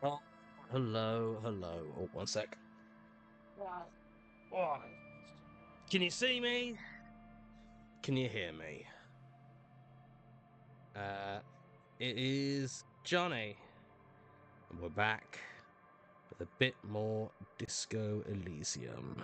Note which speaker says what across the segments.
Speaker 1: Oh, hello, hello. Oh, one sec. Wow. Oh, can you see me? Can you hear me? Uh, it is Johnny, and we're back with a bit more Disco Elysium.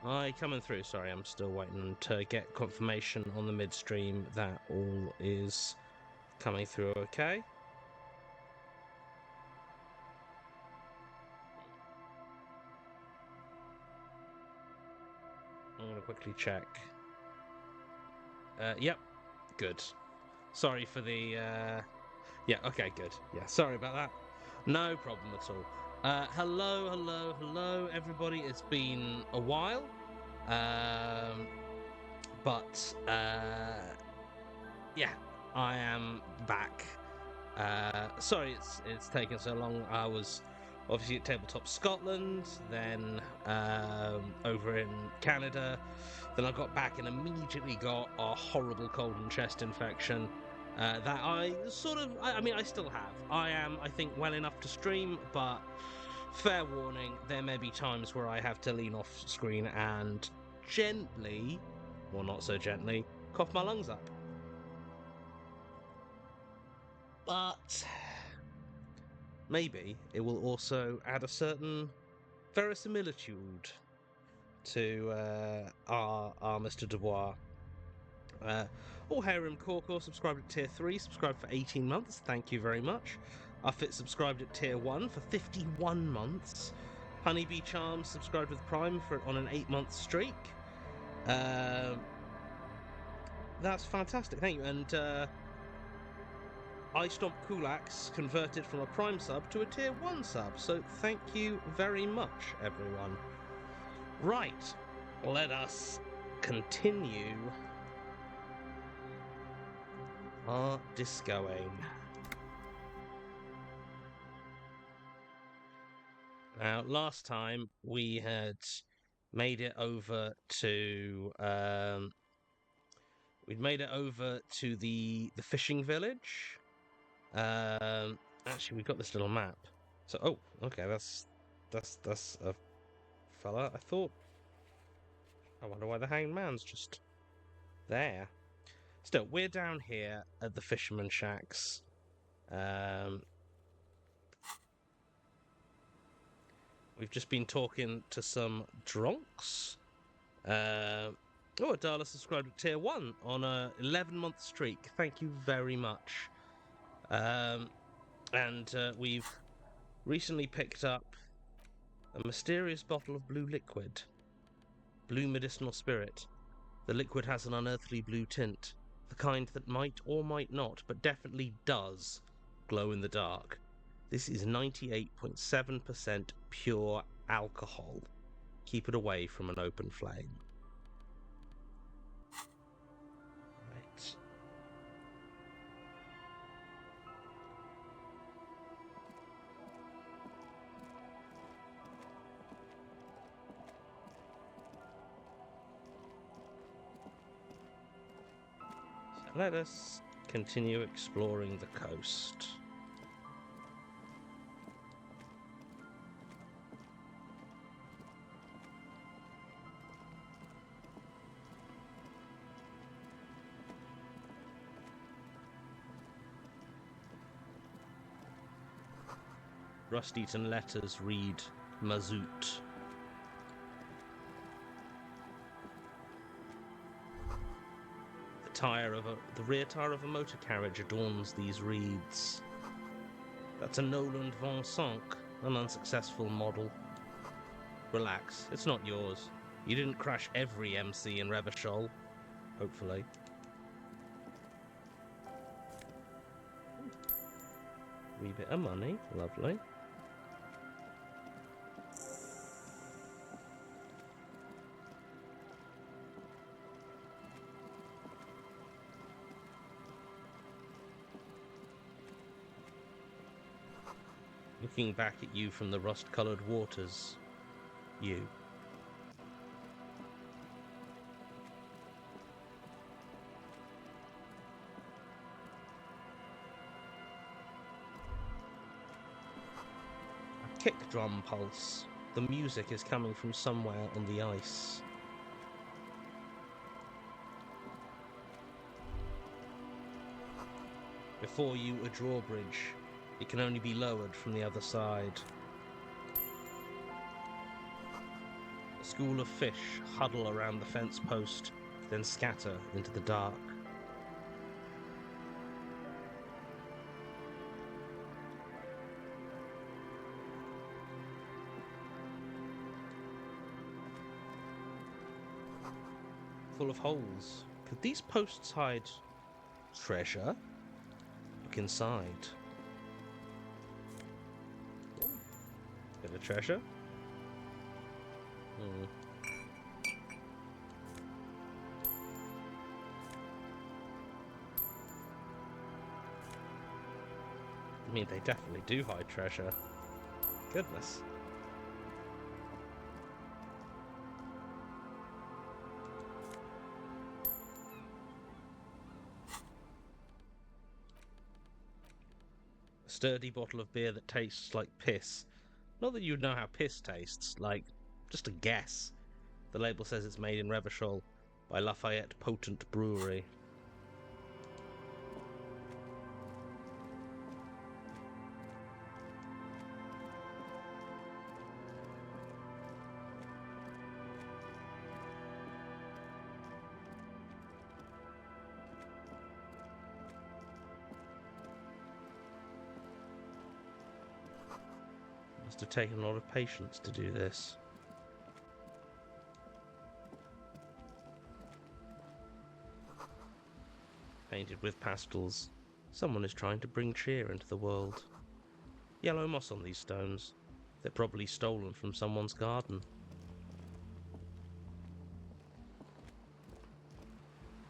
Speaker 1: Hi, coming through. Sorry, I'm still waiting to get confirmation on the midstream that all is coming through okay. I'm going to quickly check. Yep, good. Sorry for the yeah, okay, good. Yeah, sorry about that. No problem at all. Hello, hello, hello, everybody. It's been a while, um, but yeah, I am back. Sorry, it's taken so long. I was obviously at Tabletop Scotland, then over in Canada. Then I got back and immediately got a horrible cold and chest infection. That I sort of, I mean, I still have. I am, I think, well enough to stream, but fair warning, there may be times where I have to lean off screen and gently, or not so gently, cough my lungs up. But maybe it will also add a certain verisimilitude to our Mr. Dubois. All hair him Corkor subscribed at tier 3, subscribed for 18 months, thank you very much. Uffit subscribed at tier 1 for 51 months. Honeybee Charms subscribed with Prime on an 8-month streak. That's fantastic, thank you. And I Stomp Kulaks converted from a Prime sub to a tier 1 sub, so thank you very much, everyone. Right, let us continue our discoing. Now, last time we had made it over to we'd made it over to the fishing village. Actually, we've got this little map. So, oh, okay, that's a fella. I thought. I wonder why the hanged man's just there. Still, we're down here at the fisherman shacks. We've just been talking to some drunks. Oh, Adala subscribed to tier 1 on a 11-month streak. Thank you very much. And we've recently picked up a mysterious bottle of blue liquid. Blue medicinal spirit. The liquid has an unearthly blue tint. The kind that might or might not, but definitely does, glow in the dark. This is 98.7% pure alcohol. Keep it away from an open flame. Right. So let us continue exploring the coast. Rust-eaten letters read Mazout. The rear tire of a motor carriage adorns these reeds. That's a Noland Von Sonk, an unsuccessful model. Relax, it's not yours. You didn't crash every MC in Revachol, hopefully. Wee bit of money, lovely. looking back at you from the rust-coloured waters. You. A kick drum pulse. The music is coming from somewhere on the ice. Before you, a drawbridge. It can only be lowered from the other side. A school of fish huddle around the fence post, then scatter into the dark. Full of holes. Could these posts hide treasure? Look inside. Bit of treasure. I mean, they definitely do hide treasure. Goodness. A sturdy bottle of beer that tastes like piss. Not that you'd know how piss tastes, like, just a guess. The label says it's made in Revachol by Lafayette Potent Brewery. Must have taken a lot of patience to do this. Painted with pastels, someone is trying to bring cheer into the world. Yellow moss on these stones. They're probably stolen from someone's garden.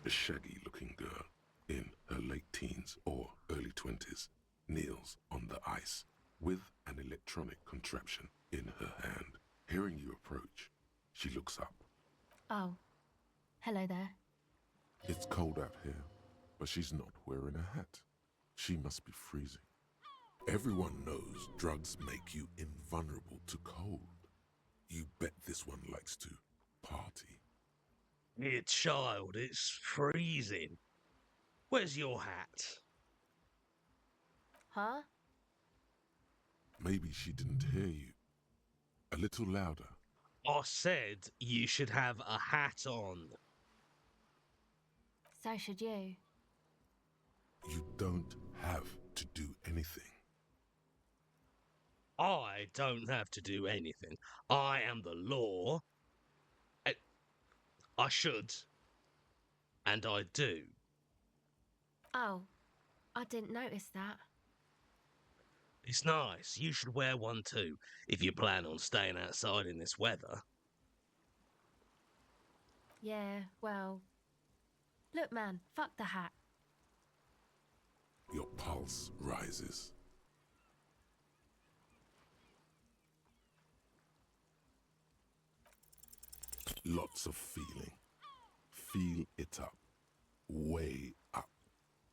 Speaker 2: A shaggy-looking girl in her late teens or early 20s kneels on the ice with an electronic contraption in her hand. Hearing you approach, she looks up.
Speaker 3: Oh, hello there.
Speaker 2: It's cold out here, but she's not wearing a hat. She must be freezing. Everyone knows drugs make you invulnerable to cold. You bet this one likes to party.
Speaker 1: Dear child, it's freezing. Where's your hat?
Speaker 3: Huh?
Speaker 2: Maybe she didn't hear you. A little louder.
Speaker 1: I said you should have a hat on.
Speaker 3: So should you.
Speaker 2: You don't have to do anything.
Speaker 1: I don't have to do anything. I am the law. I should. And I do.
Speaker 3: Oh, I didn't notice that.
Speaker 1: It's nice. You should wear one too, if you plan on staying outside in this weather.
Speaker 3: Yeah, well... Look, man, fuck the hat.
Speaker 2: Your pulse rises. Lots of feeling. Feel it up. Way up.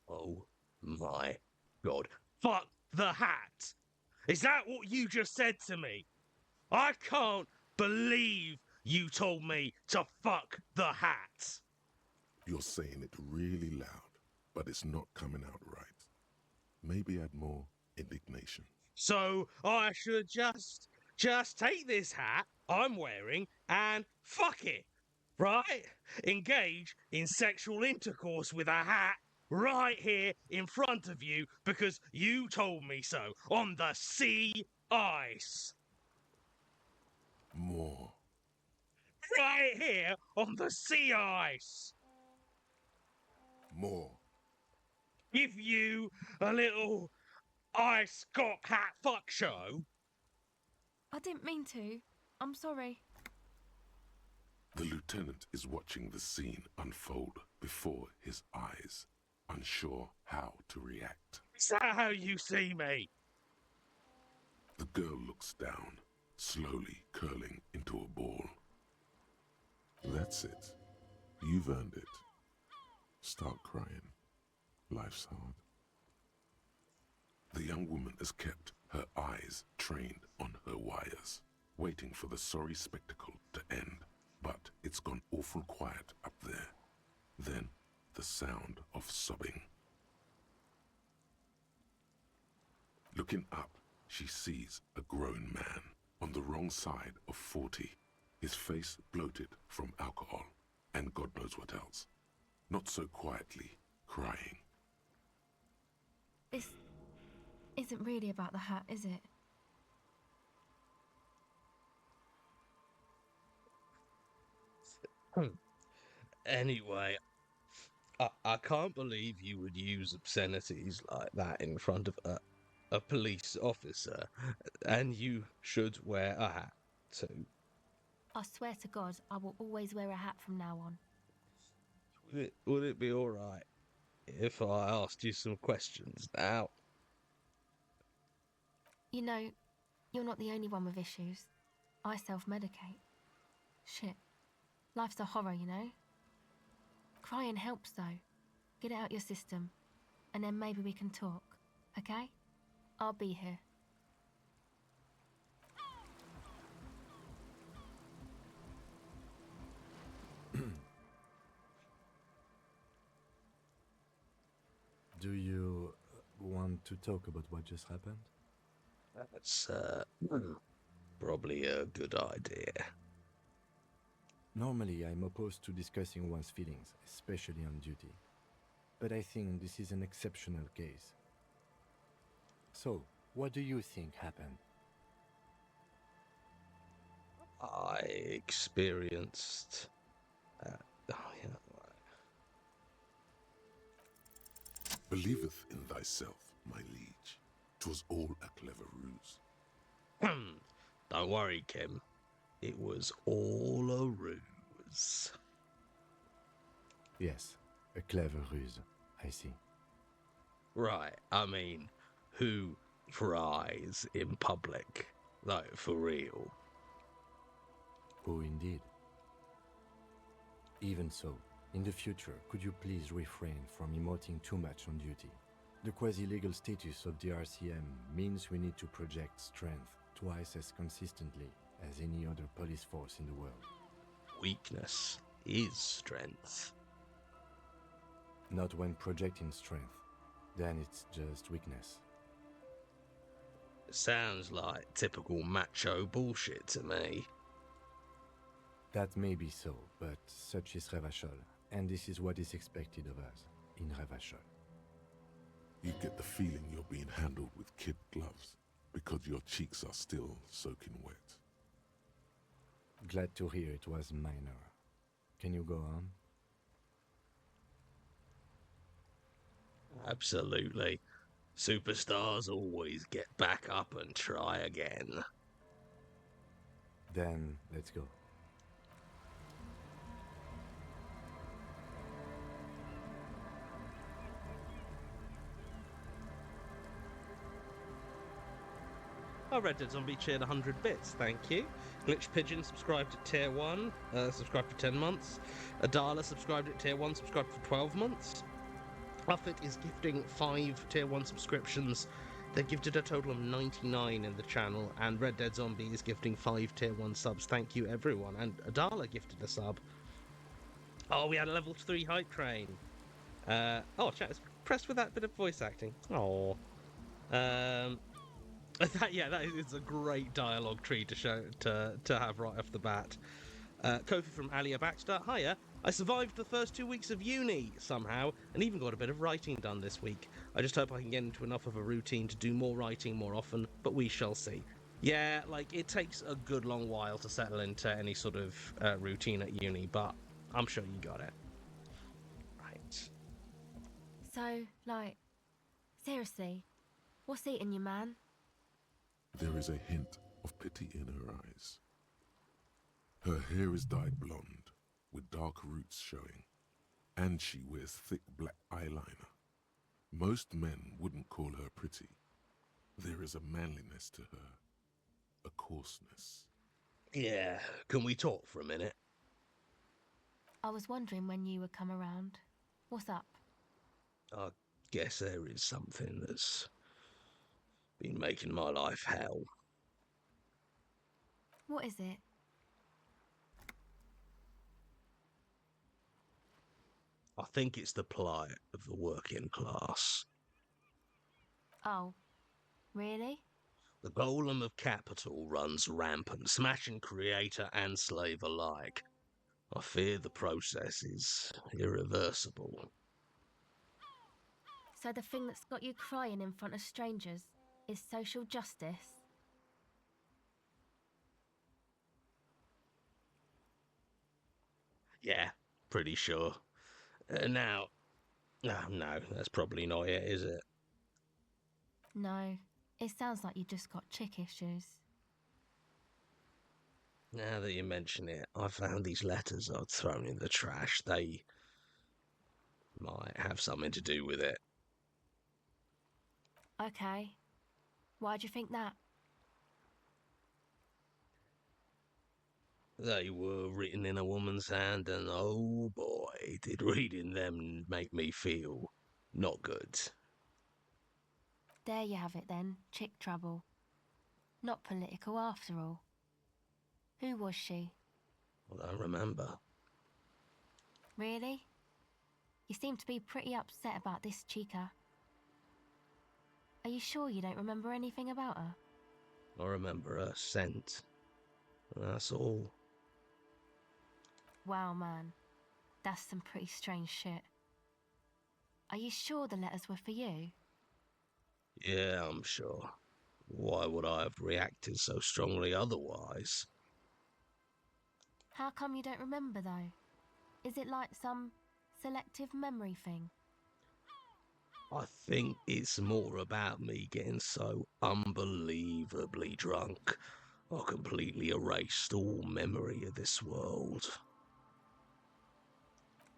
Speaker 1: Oh my god. Fuck the hat! Is that what you just said to me? I can't believe you told me to fuck the hat!
Speaker 2: You're saying it really loud, but it's not coming out right. Maybe add more indignation.
Speaker 1: So I should just take this hat I'm wearing and fuck it, right? Engage in sexual intercourse with a hat right here in front of you because you told me so on the sea ice.
Speaker 2: More.
Speaker 1: Right here on the sea ice.
Speaker 2: More.
Speaker 1: Give you a little ice got hat fuck show.
Speaker 3: I didn't mean to. I'm sorry.
Speaker 2: The lieutenant is watching the scene unfold before his eyes, unsure how to react.
Speaker 1: Is that how you see me?
Speaker 2: The girl looks down, slowly curling into a ball. That's it. You've earned it. Start crying. Life's hard. The young woman has kept her eyes trained on her wires, waiting for the sorry spectacle to end. But it's gone awful quiet up there. Then the sound of sobbing. Looking up, she sees a grown man on the wrong side of 40, his face bloated from alcohol and God knows what else. Not so quietly, crying.
Speaker 3: This isn't really about the hat, is it?
Speaker 1: Anyway, I can't believe you would use obscenities like that in front of a police officer, and you should wear a hat too.
Speaker 3: I swear to God, I will always wear a hat from now on.
Speaker 1: Would it be all right if I asked you some questions now?
Speaker 3: You know, you're not the only one with issues. I self-medicate. Shit. Life's a horror, you know? Crying helps, though. Get it out your system. And then maybe we can talk, okay? I'll be here.
Speaker 4: Do you want to talk about what just happened?
Speaker 1: That's probably a good idea.
Speaker 4: Normally, I'm opposed to discussing one's feelings, especially on duty. But I think this is an exceptional case. So, what do you think happened?
Speaker 1: I experienced. Oh, yeah.
Speaker 2: Believeth in thyself, my liege. 'Twas all a clever ruse.
Speaker 1: Don't worry, Kim. It was all a ruse.
Speaker 4: Yes, a clever ruse, I see.
Speaker 1: Right, I mean, who cries in public? Like, for real.
Speaker 4: Oh, indeed. Even so, in the future, could you please refrain from emoting too much on duty? The quasi-legal status of the RCM means we need to project strength twice as consistently as any other police force in the world.
Speaker 1: Weakness is strength.
Speaker 4: Not when projecting strength. Then it's just weakness.
Speaker 1: Sounds like typical macho bullshit to me.
Speaker 4: That may be so, but such is Revachol, and this is what is expected of us in Revachol.
Speaker 2: You get the feeling you're being handled with kid gloves because your cheeks are still soaking wet.
Speaker 4: Glad to hear it was minor. Can you go on?
Speaker 1: Absolutely. Superstars always get back up and try again.
Speaker 4: Then, let's go.
Speaker 1: Oh, Red Dead Zombie cheered 100 bits, thank you. Glitch Pigeon subscribed at tier 1, subscribed for 10 months. Adala subscribed at tier 1, subscribed for 12 months. Buffett is gifting 5 tier 1 subscriptions. They've gifted a total of 99 in the channel, and Red Dead Zombie is gifting 5 tier 1 subs. Thank you, everyone. And Adala gifted a sub. Oh, we had a level 3 hype train. Oh, chat is impressed with that bit of voice acting. Oh. That is a great dialogue tree to have right off the bat. Kofi from Alia Baxter. Hiya. I survived the first 2 weeks of uni somehow, and even got a bit of writing done this week. I just hope I can get into enough of a routine to do more writing more often, but we shall see. Yeah, like, it takes a good long while to settle into any sort of routine at uni, but I'm sure you got it. Right.
Speaker 3: So, like, seriously, what's eating you, man?
Speaker 2: There is a hint of pity in her eyes. Her hair is dyed blonde, with dark roots showing, and she wears thick black eyeliner. Most men wouldn't call her pretty. There is a manliness to her a coarseness.
Speaker 1: Yeah, can we talk for a minute?
Speaker 3: I was wondering when you would come around. What's up?
Speaker 1: I guess there is something that's been making my life hell.
Speaker 3: What is it?
Speaker 1: I think it's the plight of the working class.
Speaker 3: Oh, really?
Speaker 1: The golem of capital runs rampant, smashing creator and slave alike. I fear the process is irreversible.
Speaker 3: So the thing that's got you crying in front of strangers is social justice?
Speaker 1: Yeah, pretty sure. Now, no, that's probably not it, is it?
Speaker 3: No, it sounds like you just got chick issues.
Speaker 1: Now that you mention it, I found these letters I'd thrown in the trash. They might have something to do with it.
Speaker 3: Okay. Why'd you think that?
Speaker 1: They were written in a woman's hand, and oh boy, did reading them make me feel not good.
Speaker 3: There you have it then, chick trouble. Not political after all. Who was she?
Speaker 1: I don't remember.
Speaker 3: Really? You seem to be pretty upset about this chica. Are you sure you don't remember anything about her?
Speaker 1: I remember her scent. That's all.
Speaker 3: Wow, man. That's some pretty strange shit. Are you sure the letters were for you?
Speaker 1: Yeah, I'm sure. Why would I have reacted so strongly otherwise?
Speaker 3: How come you don't remember, though? Is it like some selective memory thing?
Speaker 1: I think it's more about me getting so unbelievably drunk, I completely erased all memory of this world.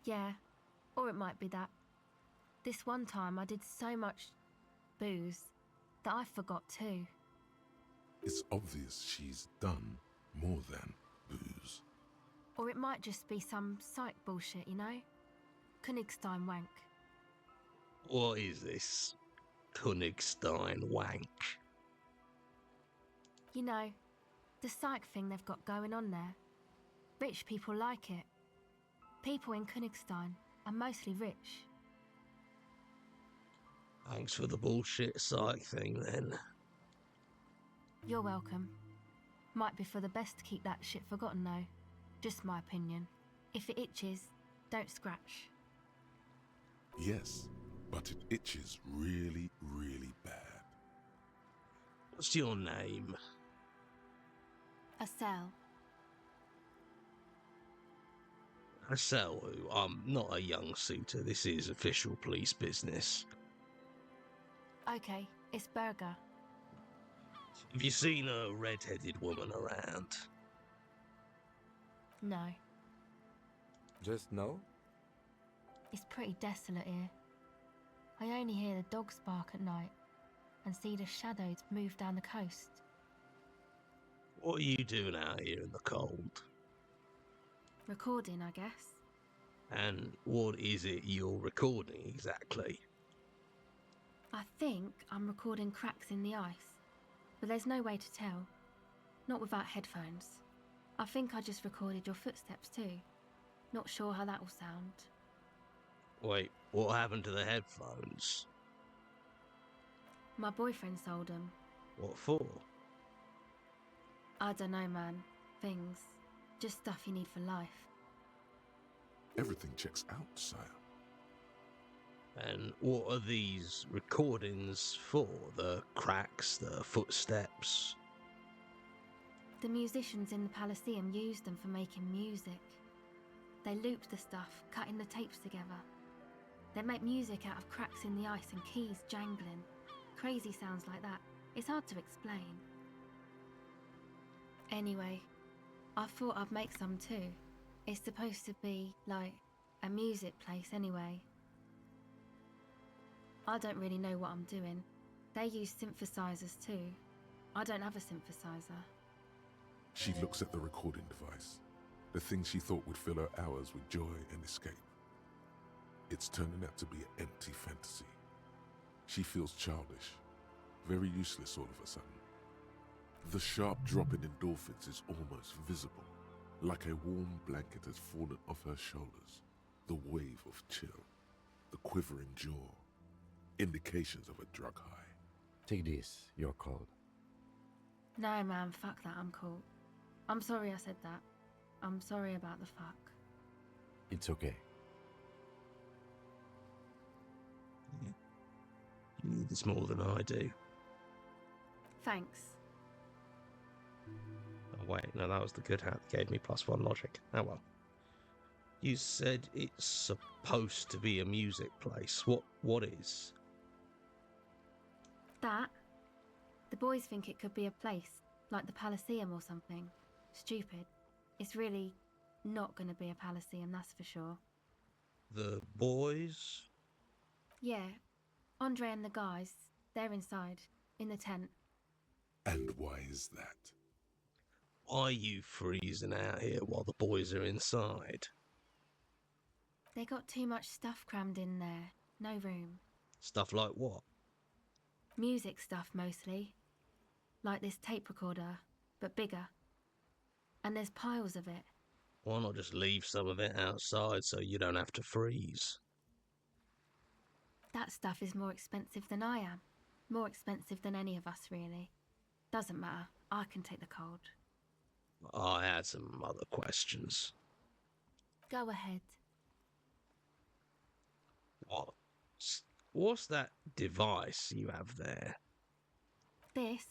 Speaker 3: Yeah, or it might be that. This one time I did so much booze that I forgot too.
Speaker 2: It's obvious she's done more than booze.
Speaker 3: Or it might just be some psych bullshit, you know? Königstein wank.
Speaker 1: What is this Königstein wank?
Speaker 3: You know, the psych thing they've got going on there. Rich people like it. People in Königstein are mostly rich.
Speaker 1: Thanks for the bullshit psych thing then.
Speaker 3: You're welcome. Might be for the best to keep that shit forgotten though. Just my opinion. If it itches, don't scratch.
Speaker 2: Yes, but it itches really, really bad.
Speaker 1: What's your name?
Speaker 3: Acele.
Speaker 1: Acele, I'm not a young suitor. This is official police business.
Speaker 3: Okay, it's Berger.
Speaker 1: Have you seen a red-headed woman around?
Speaker 3: No,
Speaker 4: Just no?
Speaker 3: it's pretty desolate here. I only hear the dogs bark at night and see the shadows move down the coast.
Speaker 1: What are you doing out here in the cold?
Speaker 3: Recording, I guess.
Speaker 1: And what is it you're recording exactly?
Speaker 3: I think I'm recording cracks in the ice, but there's no way to tell. Not without headphones. I think I just recorded your footsteps too. Not sure how that will sound.
Speaker 1: Wait, what happened to the headphones?
Speaker 3: My boyfriend sold them.
Speaker 1: What for?
Speaker 3: I don't know, man. Things. Just stuff you need for life.
Speaker 2: Everything checks out, sire.
Speaker 1: And what are these recordings for? The cracks, the footsteps?
Speaker 3: The musicians in the Elysium used them for making music. They looped the stuff, cutting the tapes together. They make music out of cracks in the ice and keys jangling. Crazy sounds like that. It's hard to explain. Anyway, I thought I'd make some too. It's supposed to be, like, a music place anyway. I don't really know what I'm doing. They use synthesizers too. I don't have a synthesizer.
Speaker 2: She looks at the recording device, the thing she thought would fill her hours with joy and escape. It's turning out to be an empty fantasy. She feels childish, very useless all of a sudden. The sharp drop in endorphins is almost visible, like a warm blanket has fallen off her shoulders. The wave of chill, the quivering jaw, indications of a drug high.
Speaker 4: Take this, you're cold.
Speaker 3: No, man, fuck that, I'm cool. I'm sorry I said that. I'm sorry about the fuck.
Speaker 4: It's okay.
Speaker 1: You need this more than I do.
Speaker 3: Thanks.
Speaker 1: Oh, wait, no, that was the good hat that gave me +1 logic. Oh well. You said it's supposed to be a music place. What is?
Speaker 3: That? The boys think it could be a place, like the Elysium or something. Stupid. It's really not going to be a Elysium, that's for sure.
Speaker 1: The boys?
Speaker 3: Yeah. Andre and the guys, they're inside, in the tent.
Speaker 2: And why is that?
Speaker 1: Why are you freezing out here while the boys are inside?
Speaker 3: They got too much stuff crammed in there. No room.
Speaker 1: Stuff like what?
Speaker 3: Music stuff, mostly. Like this tape recorder, but bigger. And there's piles of it.
Speaker 1: Why not just leave some of it outside so you don't have to freeze?
Speaker 3: That stuff is more expensive than I am. More expensive than any of us, really. Doesn't matter. I can take the cold.
Speaker 1: I had some other questions.
Speaker 3: Go ahead.
Speaker 1: What's that device you have there?
Speaker 3: This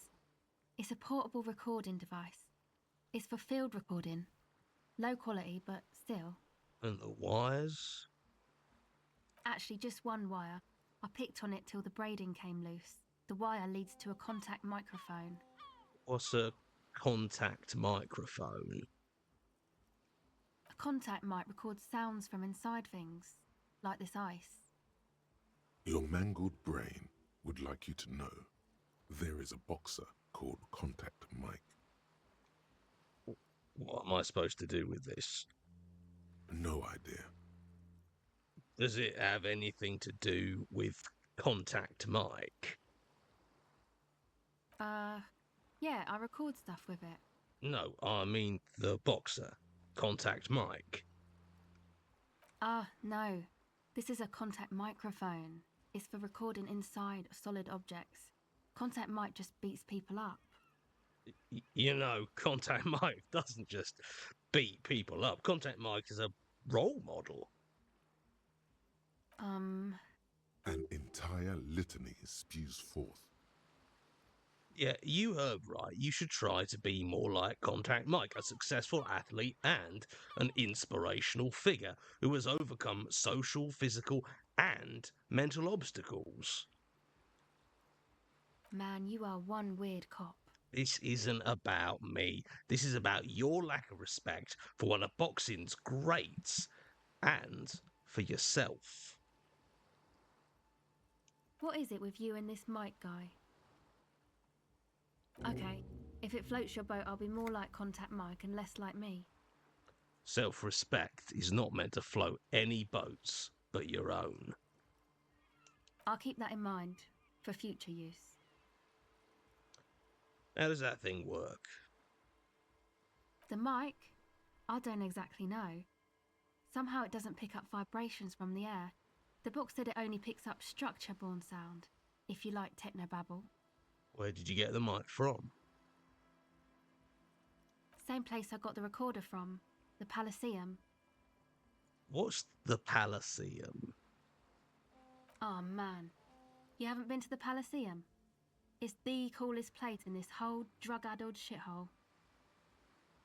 Speaker 3: is a portable recording device. It's for field recording. Low quality, but still.
Speaker 1: And the wires?
Speaker 3: Actually, just one wire. I picked on it till the braiding came loose. The wire leads to a contact microphone.
Speaker 1: What's a contact microphone?
Speaker 3: A contact mic records sounds from inside things, like this ice.
Speaker 2: Your mangled brain would like you to know there is a boxer called Contact Mike.
Speaker 1: What am I supposed to do with this?
Speaker 2: No idea.
Speaker 1: Does it have anything to do with Contact Mike?
Speaker 3: Yeah, I record stuff with it.
Speaker 1: No, I mean the boxer. Contact Mike.
Speaker 3: No. This is a contact microphone. It's for recording inside solid objects. Contact mic just beats people up.
Speaker 1: You know, Contact Mike doesn't just beat people up. Contact Mike is a role model.
Speaker 2: An entire litany spews forth.
Speaker 1: Yeah, you heard right. You should try to be more like Contact Mike, a successful athlete and an inspirational figure who has overcome social, physical, and mental obstacles.
Speaker 3: Man, you are one weird cop.
Speaker 1: This isn't about me. This is about your lack of respect for one of boxing's greats and for yourself.
Speaker 3: What is it with you and this Mike guy? Okay, if it floats your boat, I'll be more like Contact Mike and less like me.
Speaker 1: Self-respect is not meant to float any boats but your own.
Speaker 3: I'll keep that in mind for future use.
Speaker 1: How does that thing work?
Speaker 3: The mic? I don't exactly know. Somehow it doesn't pick up vibrations from the air. The book said it only picks up structure-borne sound, if you like technobabble.
Speaker 1: Where did you get the mic from?
Speaker 3: Same place I got the recorder from, the Elysium.
Speaker 1: What's the Elysium?
Speaker 3: Oh man, you haven't been to the Elysium? It's the coolest place in this whole drug-addled shithole.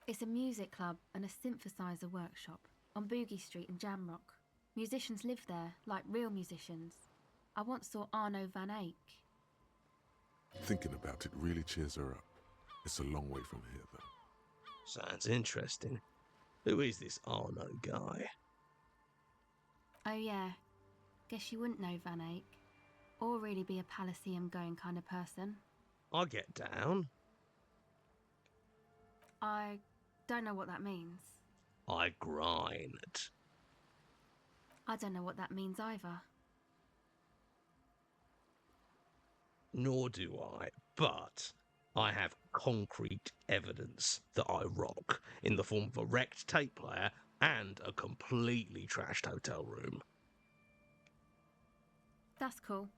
Speaker 3: It's a music club and a synthesizer workshop on Boogie Street in Jamrock. Musicians live there, like real musicians. I once saw Arno van Eyck.
Speaker 2: Thinking about it really cheers her up. It's a long way from here, though.
Speaker 1: Sounds interesting. Who is this Arno guy?
Speaker 3: Oh yeah, guess you wouldn't know Van Eyck. Or really be a Elysium going kind of person.
Speaker 1: I get down.
Speaker 3: I don't know what that means.
Speaker 1: I grind.
Speaker 3: I don't know what that means either.
Speaker 1: Nor do I, but I have concrete evidence that I rock in the form of a wrecked tape player and a completely trashed hotel room.
Speaker 3: That's cool.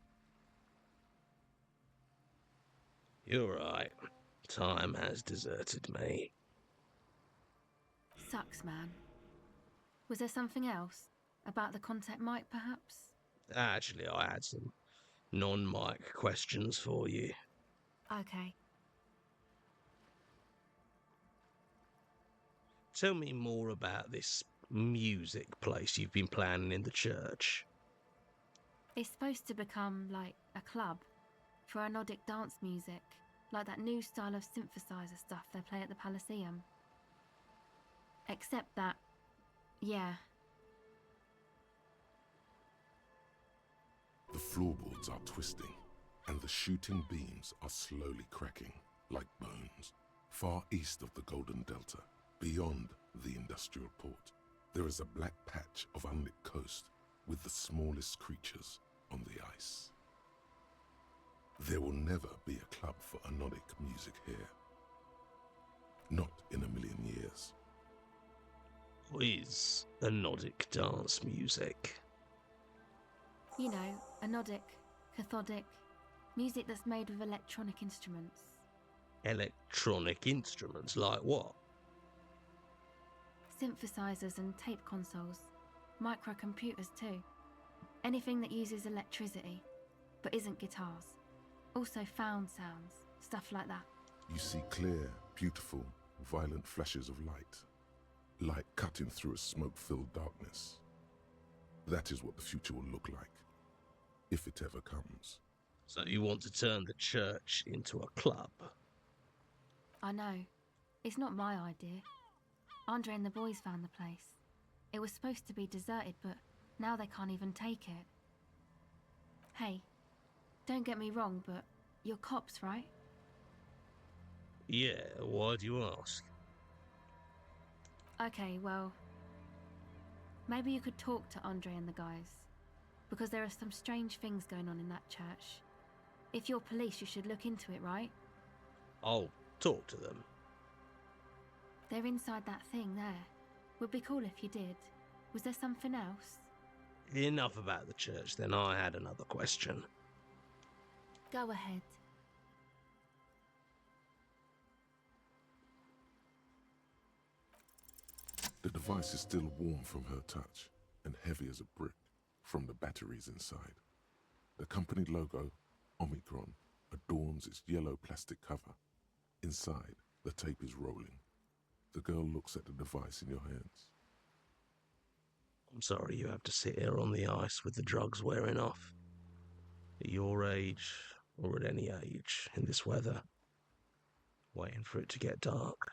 Speaker 1: You're right. Time has deserted me.
Speaker 3: Sucks, man. Was there something else? About the contact mic, perhaps?
Speaker 1: Actually, I had some non-mic questions for you.
Speaker 3: Okay.
Speaker 1: Tell me more about this music place you've been planning in the church.
Speaker 3: It's supposed to become like a club for anodic dance music, like that new style of synthesizer stuff they play at the Elysium. Except that, yeah,
Speaker 2: The floorboards are twisting, and the shooting beams are slowly cracking, like bones. Far east of the Golden Delta, beyond the industrial port, there is a black patch of unlit coast with the smallest creatures on the ice. There will never be a club for anodic music here. Not in a million years.
Speaker 1: What is anodic dance music?
Speaker 3: you know, anodic, cathodic, music that's made with electronic instruments.
Speaker 1: Electronic instruments like what?
Speaker 3: Synthesizers and tape consoles, microcomputers too. Anything that uses electricity, but isn't guitars. Also found sounds, stuff like that.
Speaker 2: You see clear, beautiful, violent flashes of light. Light cutting through a smoke-filled darkness. That is what the future will look like, if it ever comes.
Speaker 1: So you want to turn the church into a club?
Speaker 3: I know. It's not my idea. Andre and the boys found the place. It was supposed to be deserted, but now they can't even take it. Hey, don't get me wrong, but you're cops, right?
Speaker 1: Yeah, why do you ask?
Speaker 3: Okay, well, maybe you could talk to Andre and the guys, because there are some strange things going on in that church. If you're police, you should look into it, right?
Speaker 1: I'll talk to them.
Speaker 3: They're inside that thing there. Would be cool if you did. Was there something else?
Speaker 1: Enough about the church, then. I had another question.
Speaker 3: Go ahead.
Speaker 2: The device is still warm from her touch and heavy as a brick from the batteries inside. The company logo, Omicron, adorns its yellow plastic cover. Inside, the tape is rolling. The girl looks at the device in your hands.
Speaker 1: I'm sorry you have to sit here on the ice with the drugs wearing off. At your age, or at any age, in this weather, waiting for it to get dark.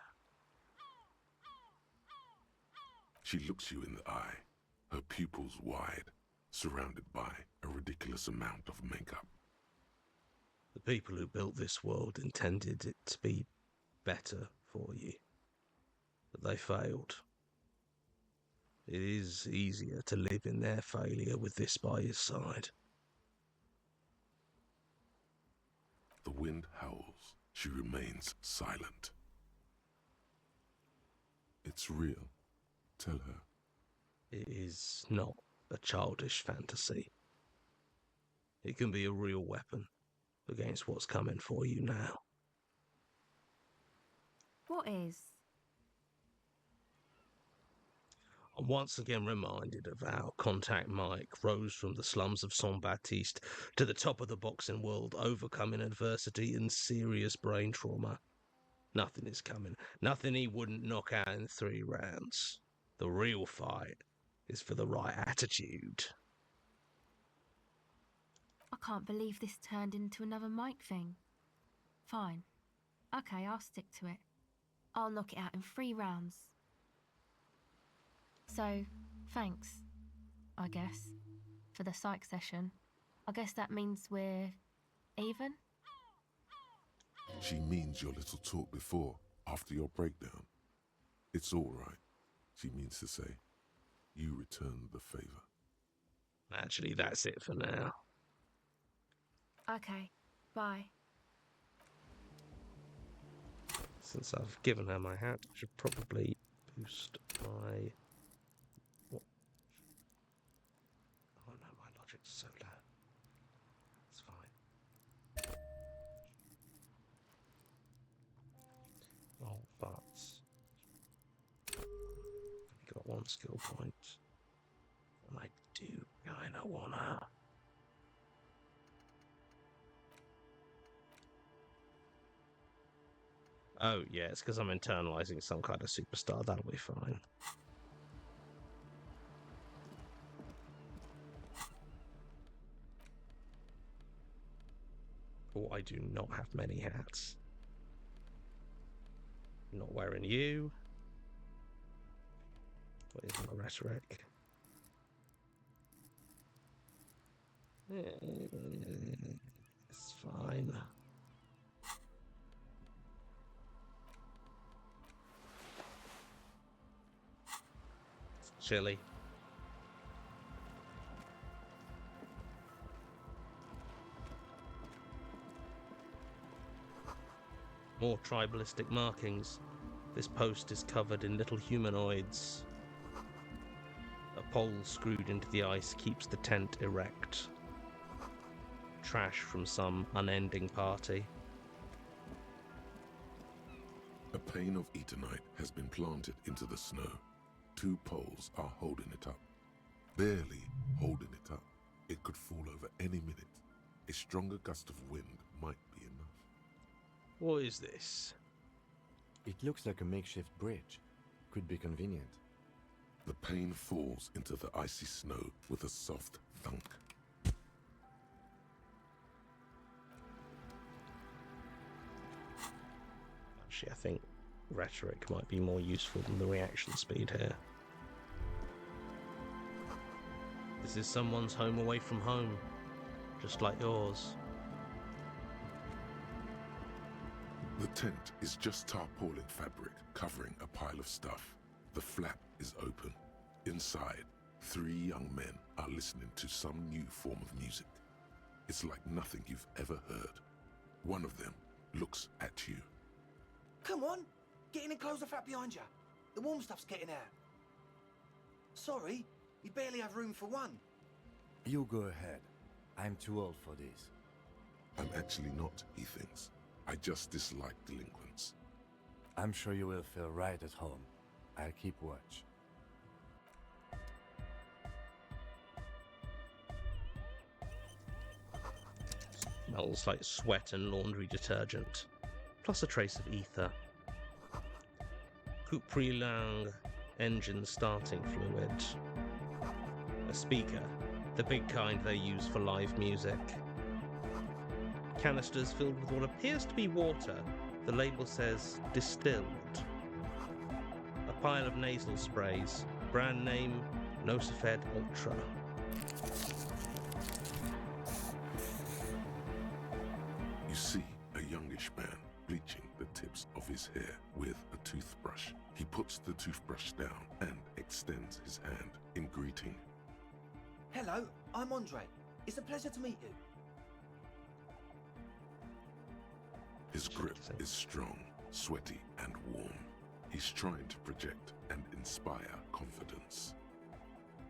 Speaker 2: She looks you in the eye, her pupils wide, surrounded by a ridiculous amount of makeup.
Speaker 1: The people who built this world intended it to be better for you, but they failed. It is easier to live in their failure with this by your side.
Speaker 2: The wind howls. She remains silent. It's real. Tell her.
Speaker 1: It is not a childish fantasy. It can be a real weapon against what's coming for you now.
Speaker 3: What is?
Speaker 1: I'm once again reminded of how Contact Mike rose from the slums of Saint-Baptiste to the top of the boxing world, overcoming adversity and serious brain trauma. Nothing is coming. Nothing he wouldn't knock out in 3 rounds. The real fight is for the right attitude.
Speaker 3: I can't believe this turned into another mic thing. Fine. Okay, I'll stick to it. I'll knock it out in 3 rounds. So, thanks, I guess, for the psych session. I guess that means we're even?
Speaker 2: She means your little talk before, after your breakdown. It's all right, she means to say. You returned the favor.
Speaker 1: Actually, that's it for now.
Speaker 3: Okay, bye.
Speaker 1: Since I've given her my hat, I should probably boost my... What? Oh no, my logic's so low. It's fine. Oh, farts. I've got 1 skill point. And I do kinda wanna... Oh, yeah, it's because I'm internalizing some kind of superstar. That'll be fine. Oh, I do not have many hats. Not wearing you. What is my rhetoric? It's fine. It's chilly. More tribalistic markings. This post is covered in little humanoids. A pole screwed into the ice keeps the tent erect. Trash from some unending party.
Speaker 2: A pane of Eternite has been planted into the snow. 2 poles are holding it up. Barely holding it up. It could fall over any minute. A stronger gust of wind might be enough.
Speaker 1: What is this?
Speaker 4: It looks like a makeshift bridge. Could be convenient.
Speaker 2: The pane falls into the icy snow with a soft thunk.
Speaker 1: Actually, I think rhetoric might be more useful than the reaction speed here. This is someone's home away from home, just like yours.
Speaker 2: The tent is just tarpaulin fabric covering a pile of stuff. The flap is open. Inside, 3 young men are listening to some new form of music. It's like nothing you've ever heard. One of them looks at you.
Speaker 5: Come on, get in and close the flap behind you. The warm stuff's getting out. Sorry, we barely have room for one.
Speaker 4: You go ahead. I'm too old for this.
Speaker 2: I'm actually not, he thinks. I just dislike delinquents.
Speaker 4: I'm sure you will feel right at home. I'll keep watch.
Speaker 1: Smells like sweat and laundry detergent, plus a trace of ether. Coupe Lang engine starting fluid. A speaker, the big kind they use for live music. Canisters filled with what appears to be water. The label says distilled. A pile of nasal sprays. Brand name Nosifed Ultra.
Speaker 2: You see a youngish man bleaching the tips of his hair with a toothbrush. He puts the toothbrush down and extends his hand in greeting.
Speaker 5: Hello, I'm Andre. It's a pleasure to meet you.
Speaker 2: His grip is strong, sweaty, and warm. He's trying to project and inspire confidence.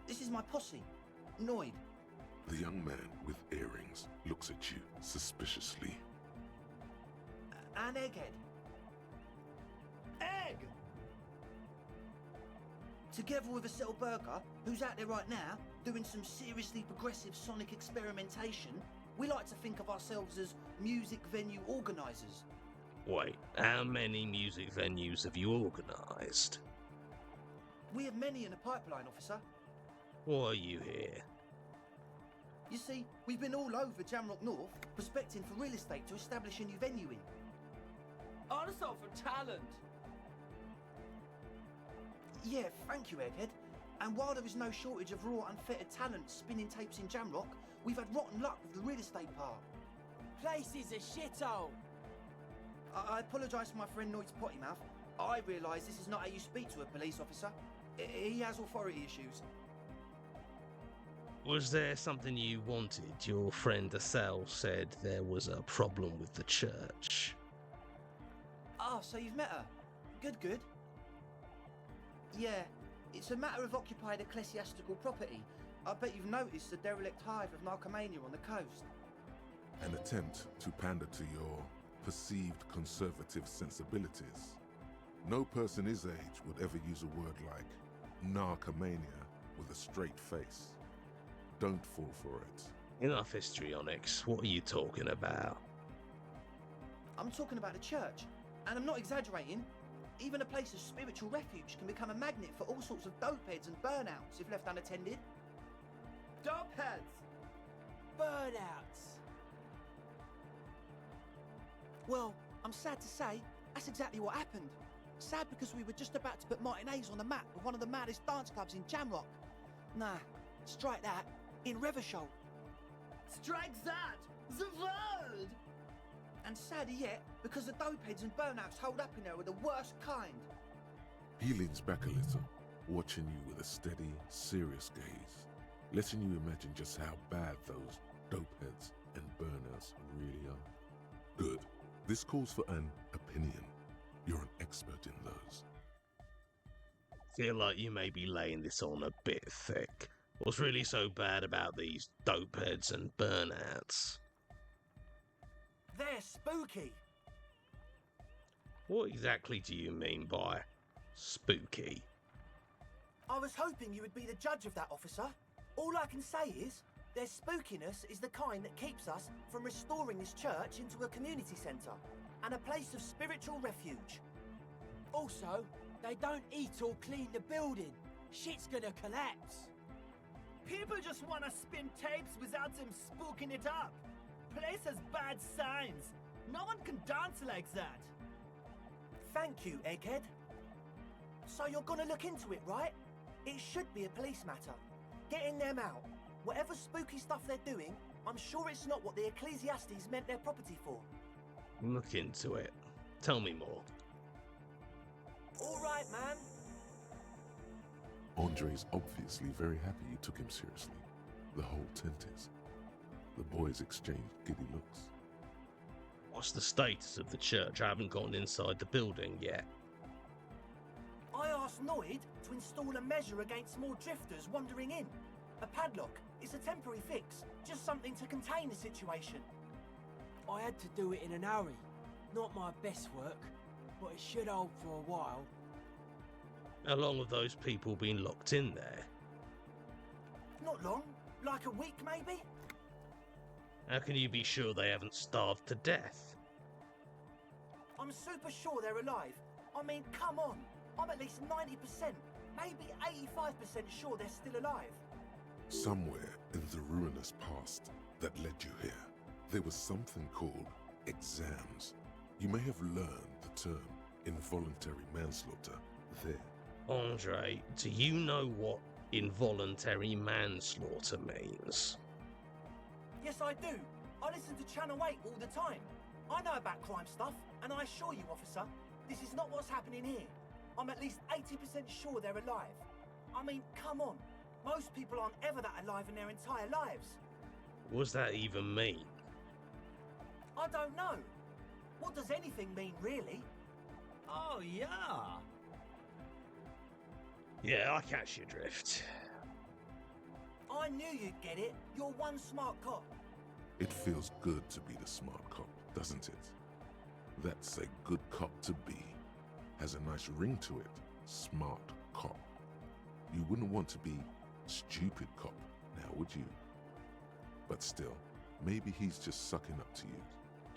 Speaker 5: This is my posse, Noid.
Speaker 2: The young man with earrings looks at you suspiciously.
Speaker 5: And Egghead. Egg! Together with Acele Burger, who's out there right now, doing some seriously progressive sonic experimentation, we like to think of ourselves as music venue organisers.
Speaker 1: Wait, how many music venues have you organised?
Speaker 5: We have many in the pipeline, officer.
Speaker 1: Why are you here?
Speaker 5: You see, we've been all over Jamrock North, prospecting for real estate to establish a new venue in.
Speaker 6: Also for talent.
Speaker 5: Yeah, thank you, Egghead. And while there is no shortage of raw, unfettered talent spinning tapes in Jamrock, we've had rotten luck with the real estate part.
Speaker 6: Place is a shithole.
Speaker 5: I apologise for my friend Noid's potty mouth, I realise this is not how you speak to a police officer. He has authority issues.
Speaker 1: Was there something you wanted? Your friend Acele said there was a problem with the church.
Speaker 5: Ah, so you've met her. Good. Yeah, it's a matter of occupied ecclesiastical property. I bet you've noticed the derelict hive of narcomania on the coast.
Speaker 2: An attempt to pander to your perceived conservative sensibilities. No person his age would ever use a word like narcomania with a straight face. Don't fall for it.
Speaker 1: Enough histrionics. What are you talking about?
Speaker 5: I'm talking about a church, and I'm not exaggerating. Even a place of spiritual refuge can become a magnet for all sorts of dopeheads and burnouts if left unattended.
Speaker 6: Dopeheads! Burnouts!
Speaker 5: Well, I'm sad to say, that's exactly what happened. Sad because we were just about to put Martinez on the map with one of the maddest dance clubs in Jamrock. Nah, strike that. In Revershoal.
Speaker 6: Strike that! The word!
Speaker 5: And sadder yet, because the dopeheads and burnouts holed up in there were the worst kind.
Speaker 2: He leans back a little, watching you with a steady, serious gaze, letting you imagine just how bad those dopeheads and burnouts really are. Good. This calls for an opinion. You're an expert in those.
Speaker 1: Feel like you may be laying this on a bit thick. What's really so bad about these dopeheads and burnouts?
Speaker 5: They're spooky.
Speaker 1: What exactly do you mean by spooky?
Speaker 5: I was hoping you would be the judge of that, officer. All I can say is, their spookiness is the kind that keeps us from restoring this church into a community centre and a place of spiritual refuge.
Speaker 6: Also, they don't eat or clean the building. Shit's gonna collapse. People just wanna spin tapes without them spooking it up. Place has bad signs. No one can dance like that.
Speaker 5: Thank you, Egghead. So you're gonna look into it, right? It should be a police matter. Getting them out. Whatever spooky stuff they're doing, I'm sure it's not what the Ecclesiastes meant their property for.
Speaker 1: Look into it. Tell me more.
Speaker 5: All right, man.
Speaker 2: Andre's obviously very happy you took him seriously. The whole tent is. The boys exchanged giddy looks.
Speaker 1: What's the status of the church? I haven't gone inside the building yet.
Speaker 5: I asked Noid to install a measure against more drifters wandering in. A padlock. It's a temporary fix. Just something to contain the situation.
Speaker 6: I had to do it in an hurry. Not my best work, but it should hold for a while.
Speaker 1: How long have those people been locked in there?
Speaker 5: Not long. Like a week, maybe?
Speaker 1: How can you be sure they haven't starved to death?
Speaker 5: I'm super sure they're alive. I mean, come on. I'm at least 90%, maybe 85% sure they're still alive.
Speaker 2: Somewhere in the ruinous past that led you here, there was something called exams. You may have learned the term involuntary manslaughter there.
Speaker 1: Andre, do you know what involuntary manslaughter means?
Speaker 5: Yes, I do. I listen to Channel 8 all the time. I know about crime stuff, and I assure you, officer, this is not what's happening here. I'm at least 80% sure they're alive. I mean, come on. Most people aren't ever that alive in their entire lives.
Speaker 1: What does that even mean?
Speaker 5: I don't know. What does anything mean, really?
Speaker 6: Oh, yeah.
Speaker 1: Yeah, I catch your drift.
Speaker 5: I knew you'd get it. You're one smart cop.
Speaker 2: It feels good to be the smart cop, doesn't it? That's a good cop to be. Has a nice ring to it. Smart cop. You wouldn't want to be stupid cop, now would you? But still, maybe he's just sucking up to you.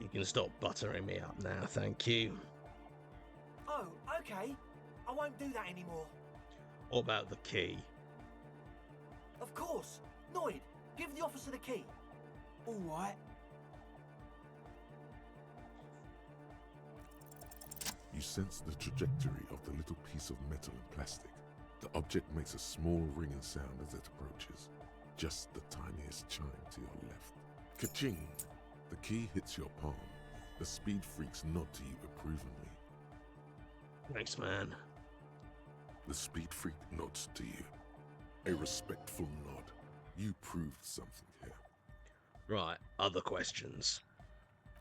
Speaker 1: You can stop buttering me up now, thank you.
Speaker 5: Oh, okay. I won't do that anymore.
Speaker 1: What about the key?
Speaker 5: Of course. Noid, give the officer the key.
Speaker 6: All right.
Speaker 2: You sense the trajectory of the little piece of metal and plastic. The object makes a small ringing sound as it approaches. Just the tiniest chime to your left. Ka-ching! The key hits your palm. The speed freaks nod to you approvingly.
Speaker 1: Thanks, man.
Speaker 2: The speed freak nods to you. A respectful nod. You proved something here.
Speaker 1: Right, other questions.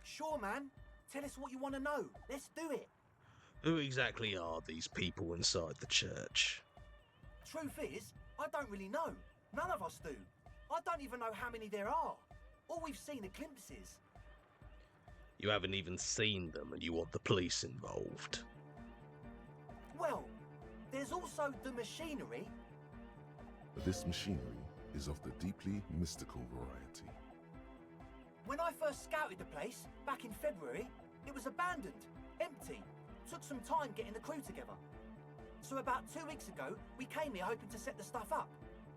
Speaker 5: Sure, man. Tell us what you want to know. Let's do it.
Speaker 1: Who exactly are these people inside the church?
Speaker 5: Truth is, I don't really know. None of us do. I don't even know how many there are. All we've seen are glimpses.
Speaker 1: You haven't even seen them and you want the police involved.
Speaker 5: Well, there's also the machinery.
Speaker 2: This machinery is of the deeply mystical variety.
Speaker 5: When I first scouted the place, back in February, it was abandoned, empty. Took some time getting the crew together. So about 2 weeks ago, we came here hoping to set the stuff up.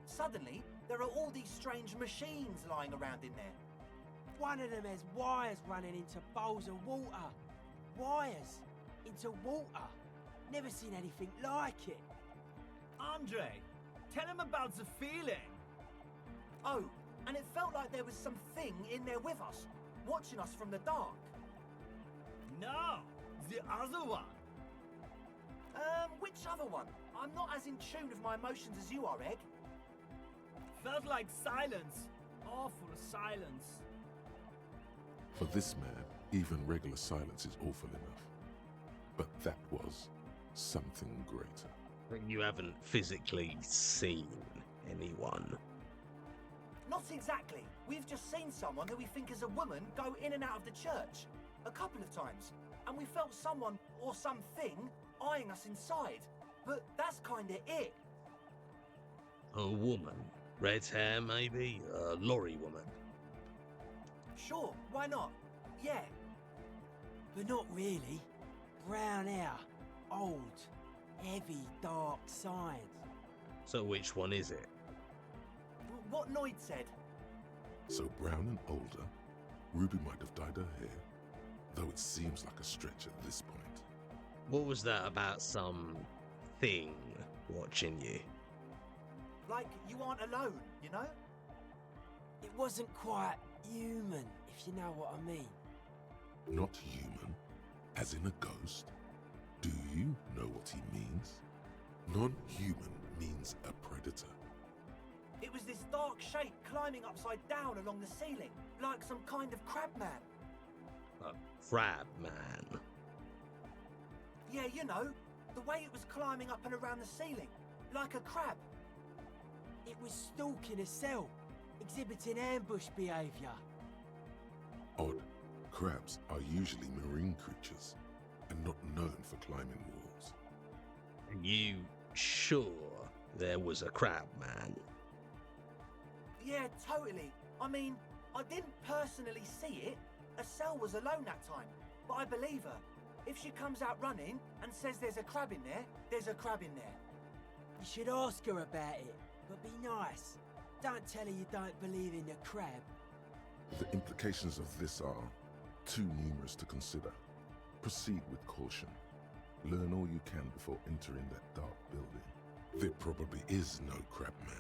Speaker 5: Suddenly, there are all these strange machines lying around in there.
Speaker 6: One of them has wires running into bowls of water. Wires into water. Never seen anything like it.
Speaker 7: Andre, tell him about the feeling.
Speaker 5: Oh, and it felt like there was something in there with us, watching us from the dark.
Speaker 7: No, the other one.
Speaker 5: Which other one? I'm not as in tune with my emotions as you are, Egg.
Speaker 7: Felt like silence. Awful silence.
Speaker 2: For this man, even regular silence is awful enough. But that was something greater.
Speaker 1: You haven't physically seen anyone.
Speaker 5: Not exactly. We've just seen someone who we think is a woman go in and out of the church. A couple of times. And we felt someone or something eyeing us inside. But that's kinda it.
Speaker 1: A woman. Red hair, maybe? A lorry woman.
Speaker 5: Sure, why not? Yeah.
Speaker 6: But not really. Brown hair. Old. Heavy, dark sides.
Speaker 1: So which one is it?
Speaker 5: What Noid said.
Speaker 2: So brown and older, Ruby might have dyed her hair, though it seems like a stretch at this point.
Speaker 1: What was that about some thing watching you?
Speaker 5: Like you aren't alone, you know?
Speaker 6: It wasn't quite human, if you know what I mean.
Speaker 2: Not human, as in a ghost. Do you know what he means? Non-human means a predator.
Speaker 5: It was this dark shape climbing upside down along the ceiling, like some kind of crab man.
Speaker 1: A crab man.
Speaker 5: Yeah, you know, the way it was climbing up and around the ceiling, like a crab.
Speaker 6: It was stalking a cell, exhibiting ambush behaviour.
Speaker 2: Odd, crabs are usually marine creatures, and not known for climbing walls.
Speaker 1: Are you sure there was a crab man?
Speaker 5: Yeah, totally. I mean, I didn't personally see it. Acele was alone that time, but I believe her. If she comes out running and says there's a crab in there, there's a crab in there.
Speaker 6: You should ask her about it, but be nice. Don't tell her you don't believe in the crab.
Speaker 2: The implications of this are too numerous to consider. Proceed with caution. Learn all you can before entering that dark building. There probably is no crab man.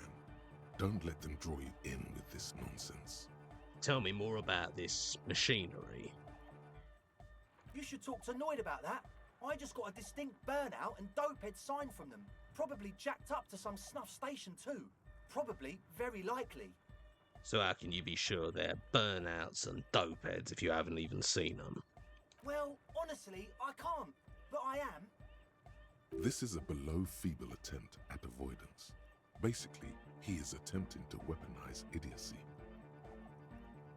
Speaker 2: Don't let them draw you in with this nonsense.
Speaker 1: Tell me more about this machinery.
Speaker 5: You should talk to Noid about that. I just got a distinct burnout and dopehead sign from them. Probably jacked up to some snuff station too. Probably, very likely.
Speaker 1: So how can you be sure they're burnouts and dopeheads if you haven't even seen them?
Speaker 5: Well, honestly, I can't, but I am.
Speaker 2: This is a below feeble attempt at avoidance. Basically, he is attempting to weaponize idiocy.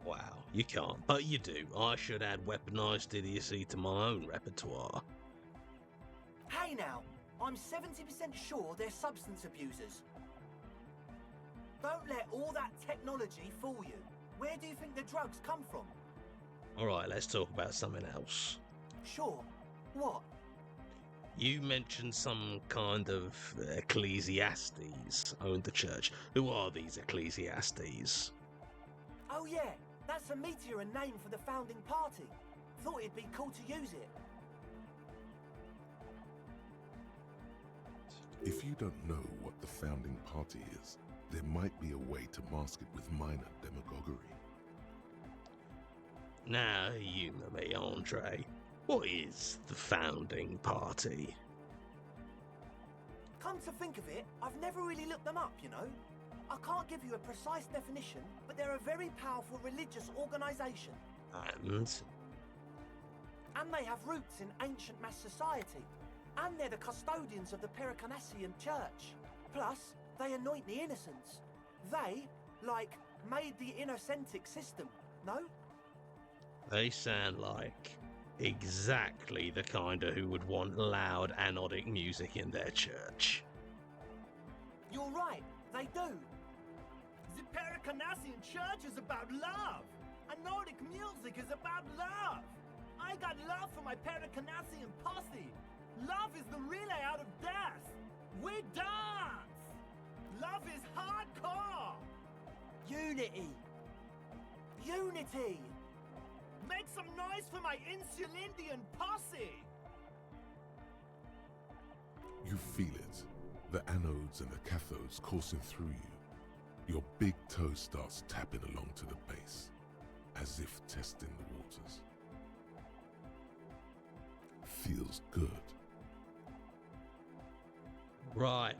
Speaker 1: Wow, you can't, but you do. I should add weaponized idiocy to my own repertoire.
Speaker 5: Hey now, I'm 70% sure they're substance abusers. Don't let all that technology fool you. Where do you think the drugs come from?
Speaker 1: Alright, let's talk about something else.
Speaker 5: Sure. What?
Speaker 1: You mentioned some kind of ecclesiastes owned the church. Who are these ecclesiastes?
Speaker 5: Oh yeah, that's a meteor and name for the founding party. Thought it'd be cool to use it.
Speaker 2: If you don't know what the founding party is, there might be a way to mask it with minor demagoguery.
Speaker 1: Now, humour me, Andre. What is the founding party?
Speaker 5: Come to think of it, I've never really looked them up, you know. I can't give you a precise definition, but they're a very powerful religious organisation. And they have roots in ancient mass society. And they're the custodians of the Pericanassian Church. Plus, they anoint the innocents. They, like, made the Innocentic system, no?
Speaker 1: They sound like exactly the kind of who would want loud anodic music in their church.
Speaker 5: You're right, they do.
Speaker 7: The Pericanassian Church is about love. And Nordic music is about love. I got love for my Pericanassian posse. Love is the relay out of death. We dance. Love is hardcore.
Speaker 5: Unity. Unity.
Speaker 7: Make some noise for my Insulindian posse.
Speaker 2: You feel it. The anodes and the cathodes coursing through you. Your big toe starts tapping along to the base, as if testing the waters. Feels good.
Speaker 1: Right.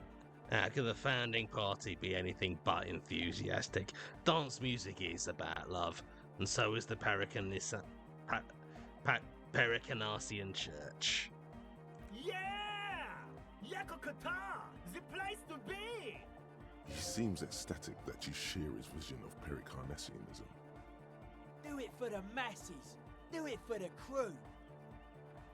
Speaker 1: How could the founding party be anything but enthusiastic? Dance music is about love, and so is the Pericanassian Church.
Speaker 7: Yeah! Yakokata! The place to be!
Speaker 2: He seems ecstatic that you share his vision of Pericarnassianism.
Speaker 6: Do it for the masses. Do it for the crew.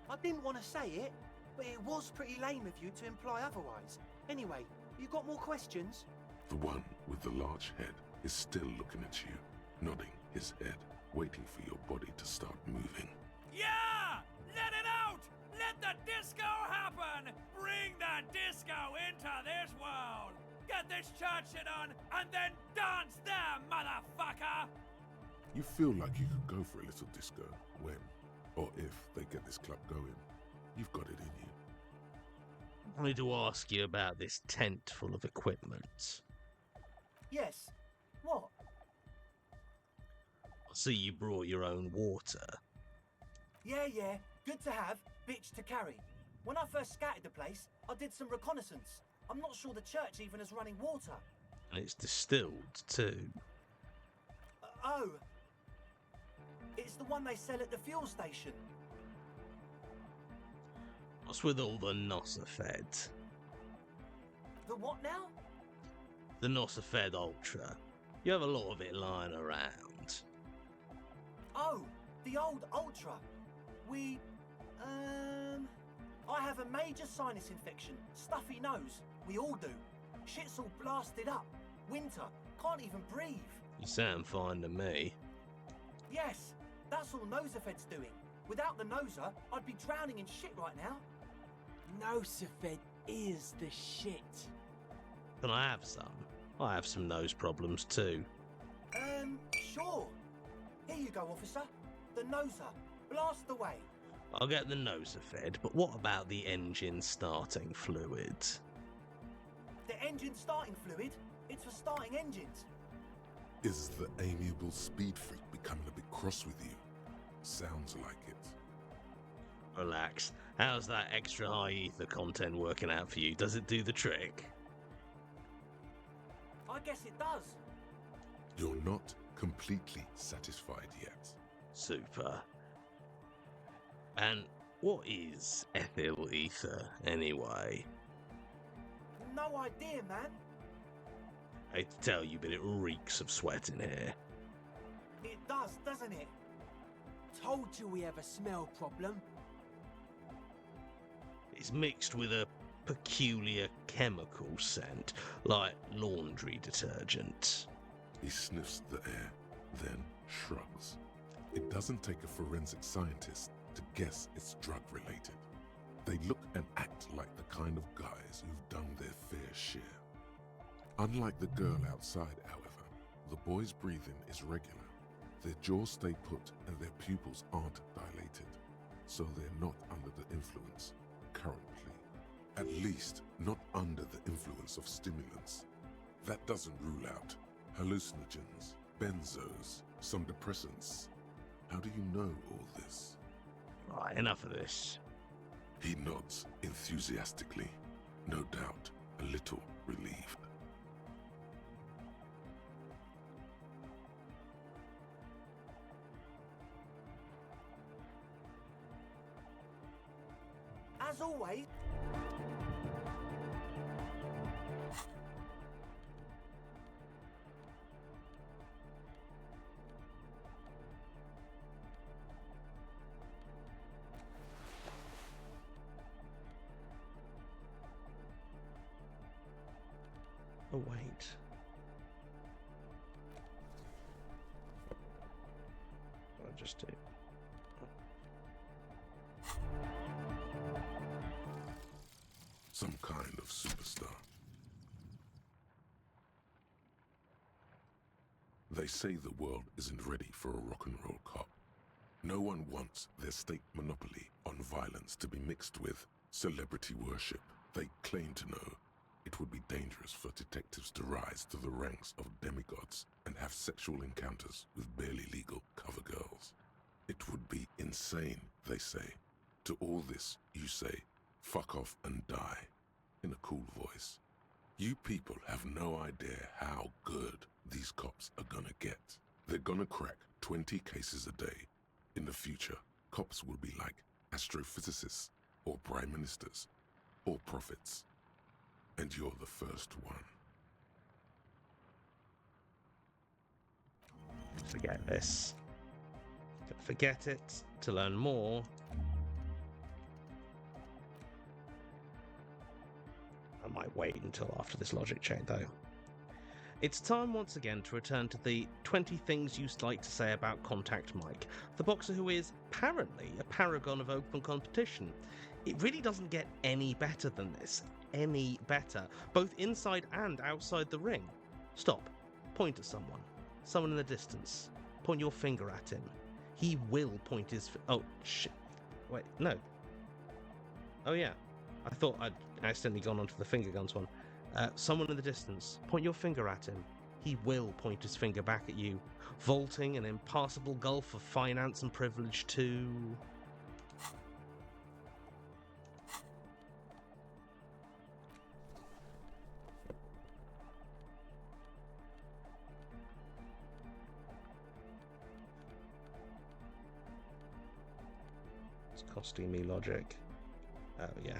Speaker 5: I didn't want to say it, but it was pretty lame of you to imply otherwise. Anyway, you got more questions?
Speaker 2: The one with the large head is still looking at you, nodding his head, waiting for your body to start moving.
Speaker 8: Yeah! Let it out! Let the disco happen! Bring the disco into this world! Get this church shit on, and then dance there, motherfucker!
Speaker 2: You feel like you could go for a little disco when, or if, they get this club going. You've got it in you.
Speaker 1: I need to ask you about this tent full of equipment.
Speaker 5: Yes. What?
Speaker 1: I see you brought your own water.
Speaker 5: Yeah. Good to have, bitch to carry. When I first scouted the place, I did some reconnaissance. I'm not sure the church even is running water.
Speaker 1: And it's distilled, too.
Speaker 5: Oh. It's the one they sell at the fuel station.
Speaker 1: What's with all the Nosafed?
Speaker 5: The what now?
Speaker 1: The Nosafed Ultra. You have a lot of it lying around.
Speaker 5: Oh, the old Ultra. I have a major sinus infection, stuffy nose. We all do. Shit's all blasted up. Winter. Can't even breathe.
Speaker 1: You sound fine to me.
Speaker 5: Yes, that's all Nosafed's doing. Without the Noser, I'd be drowning in shit right now.
Speaker 6: Nosafed is the shit.
Speaker 1: Can I have some? I have some nose problems too.
Speaker 5: Sure. Here you go, officer. The Noser. Blast away.
Speaker 1: I'll get the Nosafed, but what about the engine starting fluid?
Speaker 5: The engine starting fluid? It's for starting engines.
Speaker 2: Is the amiable speed freak becoming a bit cross with you? Sounds like it.
Speaker 1: Relax. How's that extra high ether content working out for you? Does it do the trick?
Speaker 5: I guess it does.
Speaker 2: You're not completely satisfied yet.
Speaker 1: Super. And what is ethyl ether, anyway?
Speaker 5: No idea, man.
Speaker 1: I hate to tell you, but it reeks of sweat in here.
Speaker 5: It does, doesn't it?
Speaker 6: Told you we have a smell problem.
Speaker 1: It's mixed with a peculiar chemical scent, like laundry detergent.
Speaker 2: He sniffs the air, then shrugs. It doesn't take a forensic scientist to guess it's drug-related. They look and act like the kind of guys who've done their fair share. Unlike the girl outside, however, the boy's breathing is regular. Their jaws stay put and their pupils aren't dilated, so they're not under the influence, currently. At least, not under the influence of stimulants. That doesn't rule out hallucinogens, benzos, some depressants. How do you know all this?
Speaker 1: Right, enough of this.
Speaker 2: He nods enthusiastically. No doubt, a little relieved.
Speaker 5: As always...
Speaker 1: Oh, wait. I'll just do.
Speaker 2: Some kind of superstar. They say the world isn't ready for a rock and roll cop. No one wants their state monopoly on violence to be mixed with celebrity worship. They claim to know it would be dangerous for detectives to rise to the ranks of demigods and have sexual encounters with barely legal cover girls. It would be insane, they say. To all this, you say, fuck off and die, in a cool voice. You people have no idea how good these cops are gonna get. They're gonna crack 20 cases a day. In the future, cops will be like astrophysicists, or prime ministers, or prophets. And you're the first one.
Speaker 1: Forget this. Forget it. To learn more, I might wait until after this logic check, though. It's time once again to return to the 20 things you like to say about Contact Mike, the boxer who is apparently a paragon of open competition. It really doesn't get any better than this. Any better, both inside and outside the ring. Stop. Point at someone. Someone in the distance. Point your finger at him. He will point his... Oh, shit. Wait, no. Oh, yeah. I thought I'd accidentally gone onto the finger guns one. Someone in the distance. Point your finger at him. He will point his finger back at you, vaulting an impassable gulf of finance and privilege to... It's costing me logic. Oh, yeah.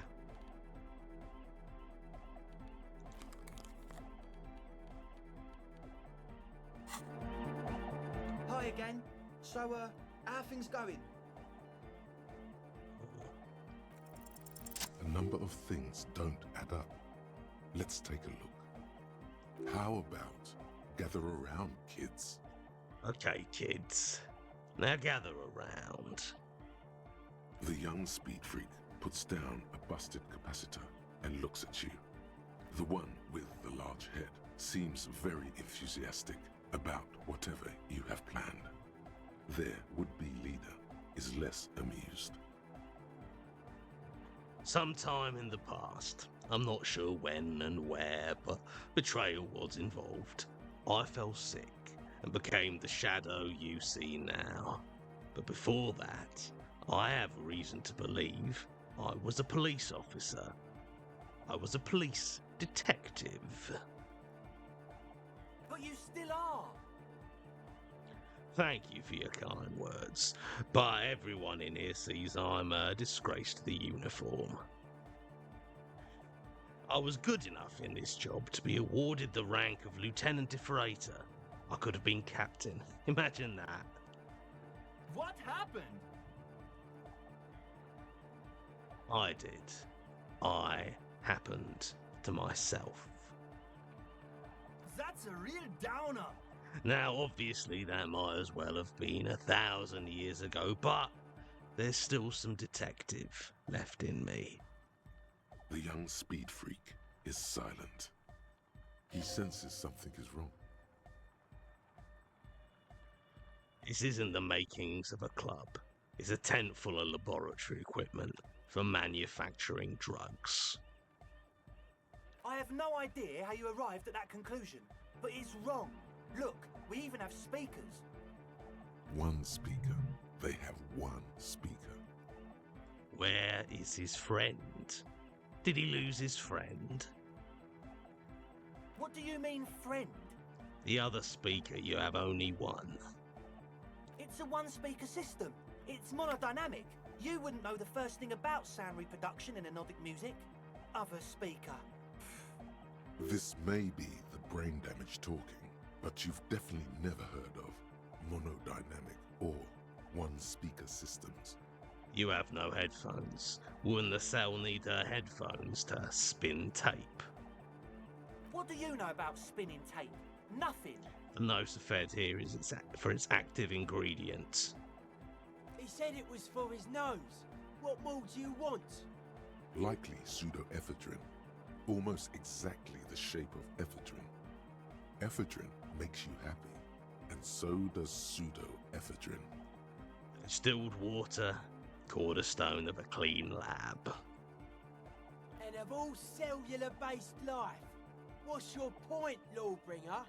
Speaker 5: Hi again. So, how are things going?
Speaker 2: A number of things don't add up. Let's take a look. How about gather around, kids?
Speaker 1: Okay, kids. Now gather around.
Speaker 2: The young speed freak puts down a busted capacitor and looks at you. The one with the large head seems very enthusiastic about whatever you have planned. Their would-be leader is less amused.
Speaker 1: Sometime in the past, I'm not sure when and where, but betrayal was involved. I fell sick and became the shadow you see now. But before that, I have reason to believe I was a police officer. I was a police detective.
Speaker 5: But you still are.
Speaker 1: Thank you for your kind words, but everyone in here sees I'm a disgrace to the uniform. I was good enough in this job to be awarded the rank of Lieutenant Defrator. I could have been captain. Imagine that.
Speaker 7: What happened?
Speaker 1: I did. I happened to myself.
Speaker 7: That's a real downer.
Speaker 1: Now, obviously, that might as well have been 1,000 years ago, but there's still some detective left in me.
Speaker 2: The young speed freak is silent. He senses something is wrong.
Speaker 1: This isn't the makings of a club. It's a tent full of laboratory equipment for manufacturing drugs.
Speaker 5: I have no idea how you arrived at that conclusion, but it's wrong. Look, we even have speakers.
Speaker 2: One speaker. They have one speaker.
Speaker 1: Where is his friend? Did he lose his friend?
Speaker 5: What do you mean, friend?
Speaker 1: The other speaker, you have only one.
Speaker 5: It's a one-speaker system. It's monodynamic. You wouldn't know the first thing about sound reproduction in anodic music. Other speaker.
Speaker 2: This may be the brain damage talking, but you've definitely never heard of monodynamic or one-speaker systems.
Speaker 1: You have no headphones. Wouldn't the cell need headphones to spin tape?
Speaker 5: What do you know about spinning tape? Nothing.
Speaker 1: The nose-fed here is for its active ingredients.
Speaker 6: He said it was for his nose. What more do you want?
Speaker 2: Likely pseudoephedrine, almost exactly the shape of ephedrine. Ephedrine makes you happy, and so does pseudoephedrine.
Speaker 1: Distilled water, cornerstone of a clean lab.
Speaker 6: And of all cellular-based life, what's your point, Lawbringer?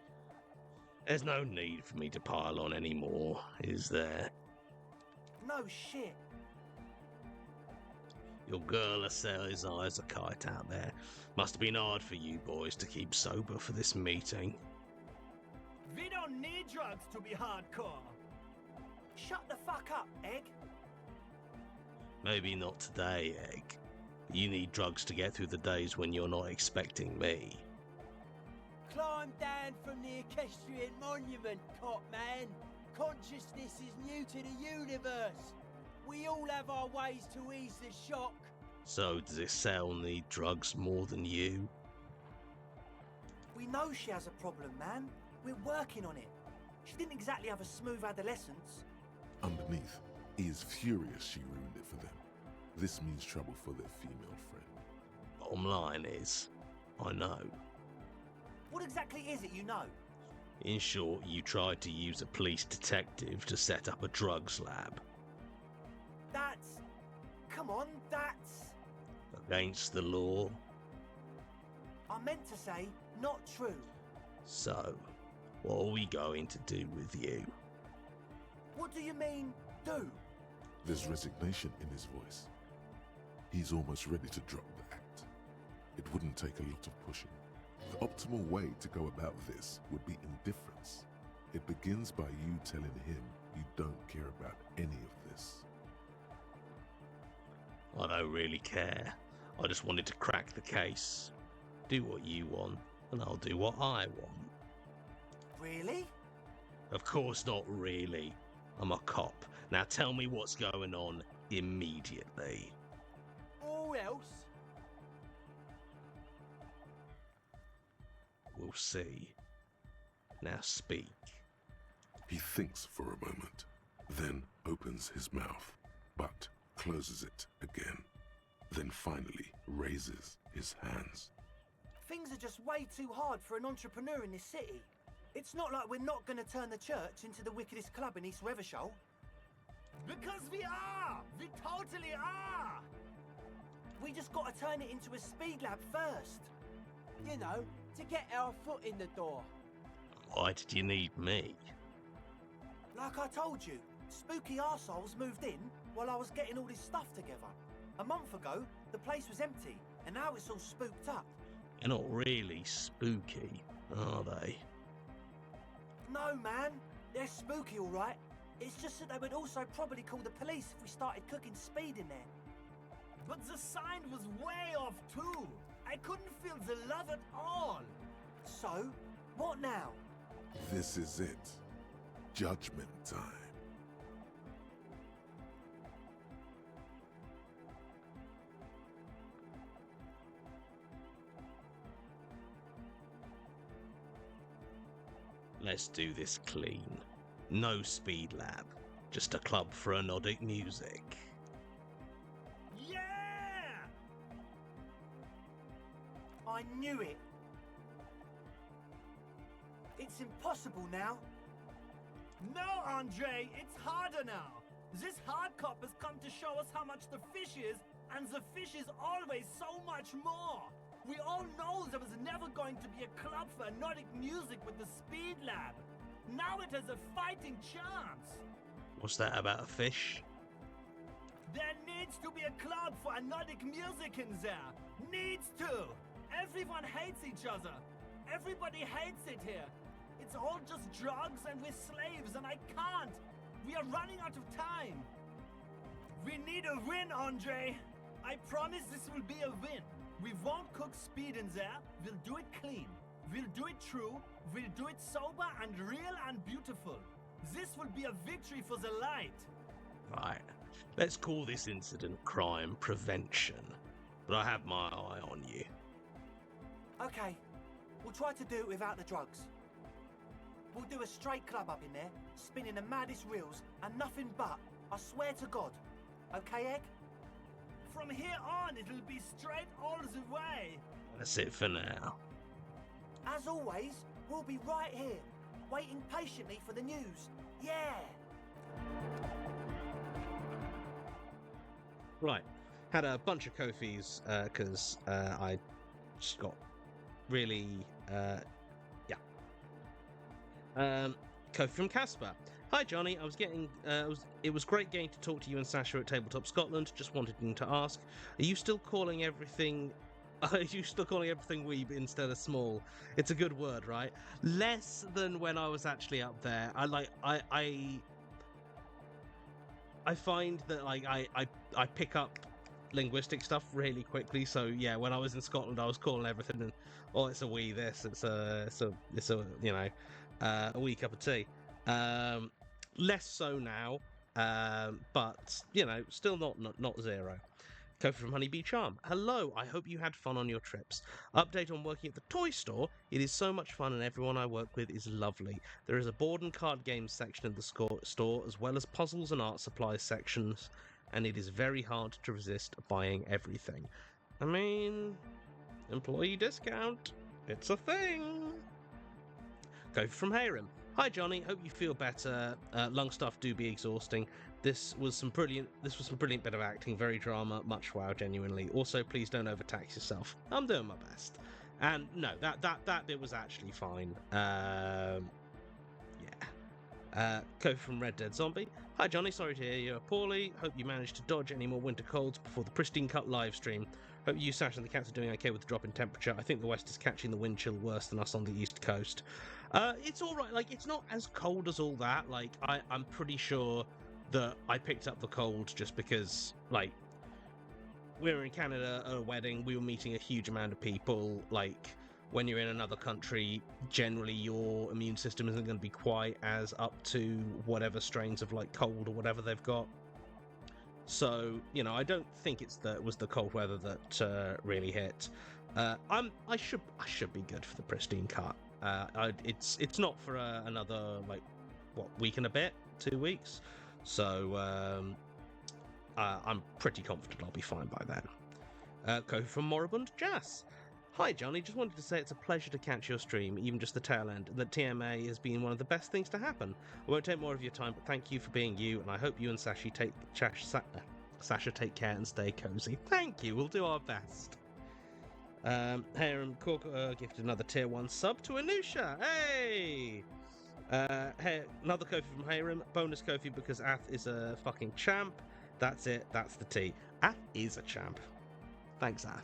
Speaker 1: There's no need for me to pile on anymore, is there?
Speaker 5: No shit.
Speaker 1: Your girl Acele's eyes are kite out there. Must have been hard for you boys to keep sober for this meeting.
Speaker 7: We don't need drugs to be hardcore.
Speaker 5: Shut the fuck up, Egg.
Speaker 1: Maybe not today, Egg. You need drugs to get through the days when you're not expecting me.
Speaker 6: Climb down from the equestrian monument, cop man. Consciousness is new to the universe. We all have our ways to ease the shock.
Speaker 1: So does Acele need drugs more than you?
Speaker 5: We know she has a problem, man. We're working on it. She didn't exactly have a smooth adolescence.
Speaker 2: Underneath, he is furious she ruined it for them. This means trouble for their female friend.
Speaker 1: Bottom line is, I know.
Speaker 5: What exactly is it you know?
Speaker 1: In short, you tried to use a police detective to set up a drugs lab.
Speaker 5: That's... Come on, that's...
Speaker 1: Against the law.
Speaker 5: I meant to say, not true.
Speaker 1: So, what are we going to do with you?
Speaker 5: What do you mean, do?
Speaker 2: There's resignation in his voice. He's almost ready to drop the act. It wouldn't take a lot of pushing. The optimal way to go about this would be indifference. It begins by you telling him you don't care about any of this.
Speaker 1: I don't really care. I just wanted to crack the case. Do what you want, and I'll do what I want.
Speaker 5: Really?
Speaker 1: Of course not really. I'm a cop. Now tell me what's going on immediately.
Speaker 6: Or else?
Speaker 1: We'll see. Now speak.
Speaker 2: He thinks for a moment, then opens his mouth, but closes it again, then finally raises his hands.
Speaker 5: Things are just way too hard for an entrepreneur in this city. It's not like we're not going to turn the church into the wickedest club in East Revershoal.
Speaker 7: Because we are! We totally are!
Speaker 5: We just got to turn it into a speed lab first.
Speaker 6: You know, to get our foot in the door.
Speaker 1: Why did you need me?
Speaker 5: Like I told you, spooky arseholes moved in while I was getting all this stuff together. A month ago, the place was empty, and now it's all spooked up.
Speaker 1: They're not really spooky, are they?
Speaker 5: No, man. They're spooky, all right. It's just that they would also probably call the police if we started cooking speed in there.
Speaker 7: But the sign was way off too. I couldn't feel the love at all.
Speaker 5: So, what now?
Speaker 2: This is it. Judgment time.
Speaker 1: Let's do this clean. No speed lab. Just a club for anodic music.
Speaker 7: Yeah!
Speaker 5: I knew it. It's impossible now.
Speaker 7: No, Andre, it's harder now. This hard cop has come to show us how much the fish is, and the fish is always so much more. We all know there was never going to be a club for anodic music with the Speed Lab. Now it has a fighting chance.
Speaker 1: What's that about a fish?
Speaker 7: There needs to be a club for anodic music in there. Needs to. Everyone hates each other. Everybody hates it here. It's all just drugs and we're slaves and I can't. We are running out of time. We need a win, Andre. I promise this will be a win. We won't cook speed in there. We'll do it clean. We'll do it true. We'll do it sober and real and beautiful. This will be a victory for the light.
Speaker 1: Right. Let's call this incident crime prevention. But I have my eye on you.
Speaker 5: Okay, we'll try to do it without the drugs. We'll do a straight club up in there, spinning the maddest reels, and nothing but, I swear to God. Okay, Egg?
Speaker 7: From here on, it'll be straight all the way.
Speaker 1: That's it for now.
Speaker 5: As always, we'll be right here, waiting patiently for the news. Yeah!
Speaker 1: Right. Had a bunch of Kofis, because I just got really... Kofi from Casper. Hi Johnny, I was getting... it was great getting to talk to you and Sasha at Tabletop Scotland. Just wanted to ask, are you still calling everything... Are you still calling everything weeb instead of small? It's a good word, right? Less than when I was actually up there. I find that like I pick up linguistic stuff really quickly. So yeah, when I was in Scotland, I was calling everything and it's a wee this, it's a you know a wee cup of tea. Less so now, but you know still not zero. Kofi from Honeybee Charm. Hello, I hope you had fun on your trips. Update on working at the toy store. It is so much fun and everyone I work with is lovely. There is a board and card games section in the store as well as puzzles and art supplies sections, and it is very hard to resist buying everything. I mean, employee discount. It's a thing. Kofi from Hayrim. Hi Johnny, hope you feel better. Lung stuff do be exhausting. This was some brilliant bit of acting, very drama, much wow, genuinely. Also, please don't overtax yourself. I'm doing my best. And no, that bit was actually fine. Kofi from Red Dead Zombie. Hi Johnny, sorry to hear you're poorly. Hope you managed to dodge any more winter colds before the Pristine Cut live stream. Hope you, Sash, and the cats are doing okay with the drop in temperature. I think the West is catching the wind chill worse than us on the East Coast. It's alright, like, it's not as cold as all that. Like, I'm pretty sure that I picked up the cold just because, like, we were in Canada at a wedding, we were meeting a huge amount of people. Like, when you're in another country, generally your immune system isn't going to be quite as up to whatever strains of, like, cold or whatever they've got. So, you know, I don't think it was the cold weather that really hit. I should be good for the Pristine Cut. It's not for another, like, week and a bit, 2 weeks. So I'm pretty confident I'll be fine by then. Kofi from Moribund Jas. Hi Johnny, just wanted to say it's a pleasure to catch your stream, even just the tail end, and that TMA has been one of the best things to happen. I won't take more of your time, but thank you for being you, and I hope you and Sasha take care and stay cozy. Thank you, we'll do our best. Harem Cork gifted another tier 1 sub to Anusha. Hey! Another Kofi from Harem. Bonus Kofi because Ath is a fucking champ. That's it, that's the tea. Ath is a champ. Thanks, Ath.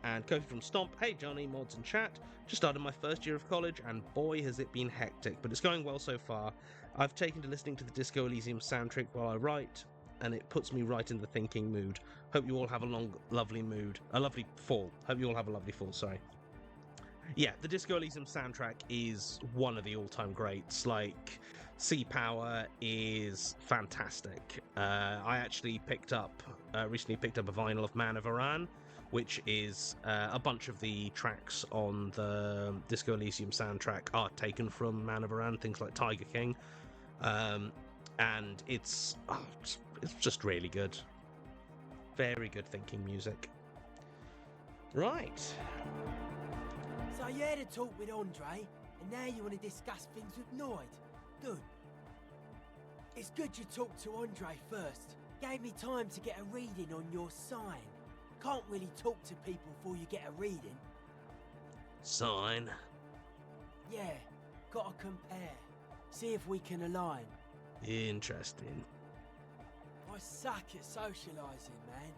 Speaker 1: And Kofi from Stomp. Hey Johnny, mods and chat. Just started my first year of college and boy has it been hectic, but it's going well so far. I've taken to listening to the Disco Elysium soundtrack while I write, and it puts me right in the thinking mood. Hope you all have a lovely fall. Hope you all have a lovely fall, sorry. Yeah, the Disco Elysium soundtrack is one of the all-time greats. Like, Sea Power is fantastic. I actually recently picked up a vinyl of Man of Iran, which is a bunch of the tracks on the Disco Elysium soundtrack are taken from Man of Iran, things like Tiger King. And it's just really good. Very good thinking music. Right.
Speaker 6: So you had a talk with Andre, and now you want to discuss things with Noid. Good. It's good you talked to Andre first. Gave me time to get a reading on your sign. Can't really talk to people before you get a reading.
Speaker 1: Sign?
Speaker 6: Yeah, gotta compare. See if we can align.
Speaker 1: Interesting.
Speaker 6: I suck at socialising, man.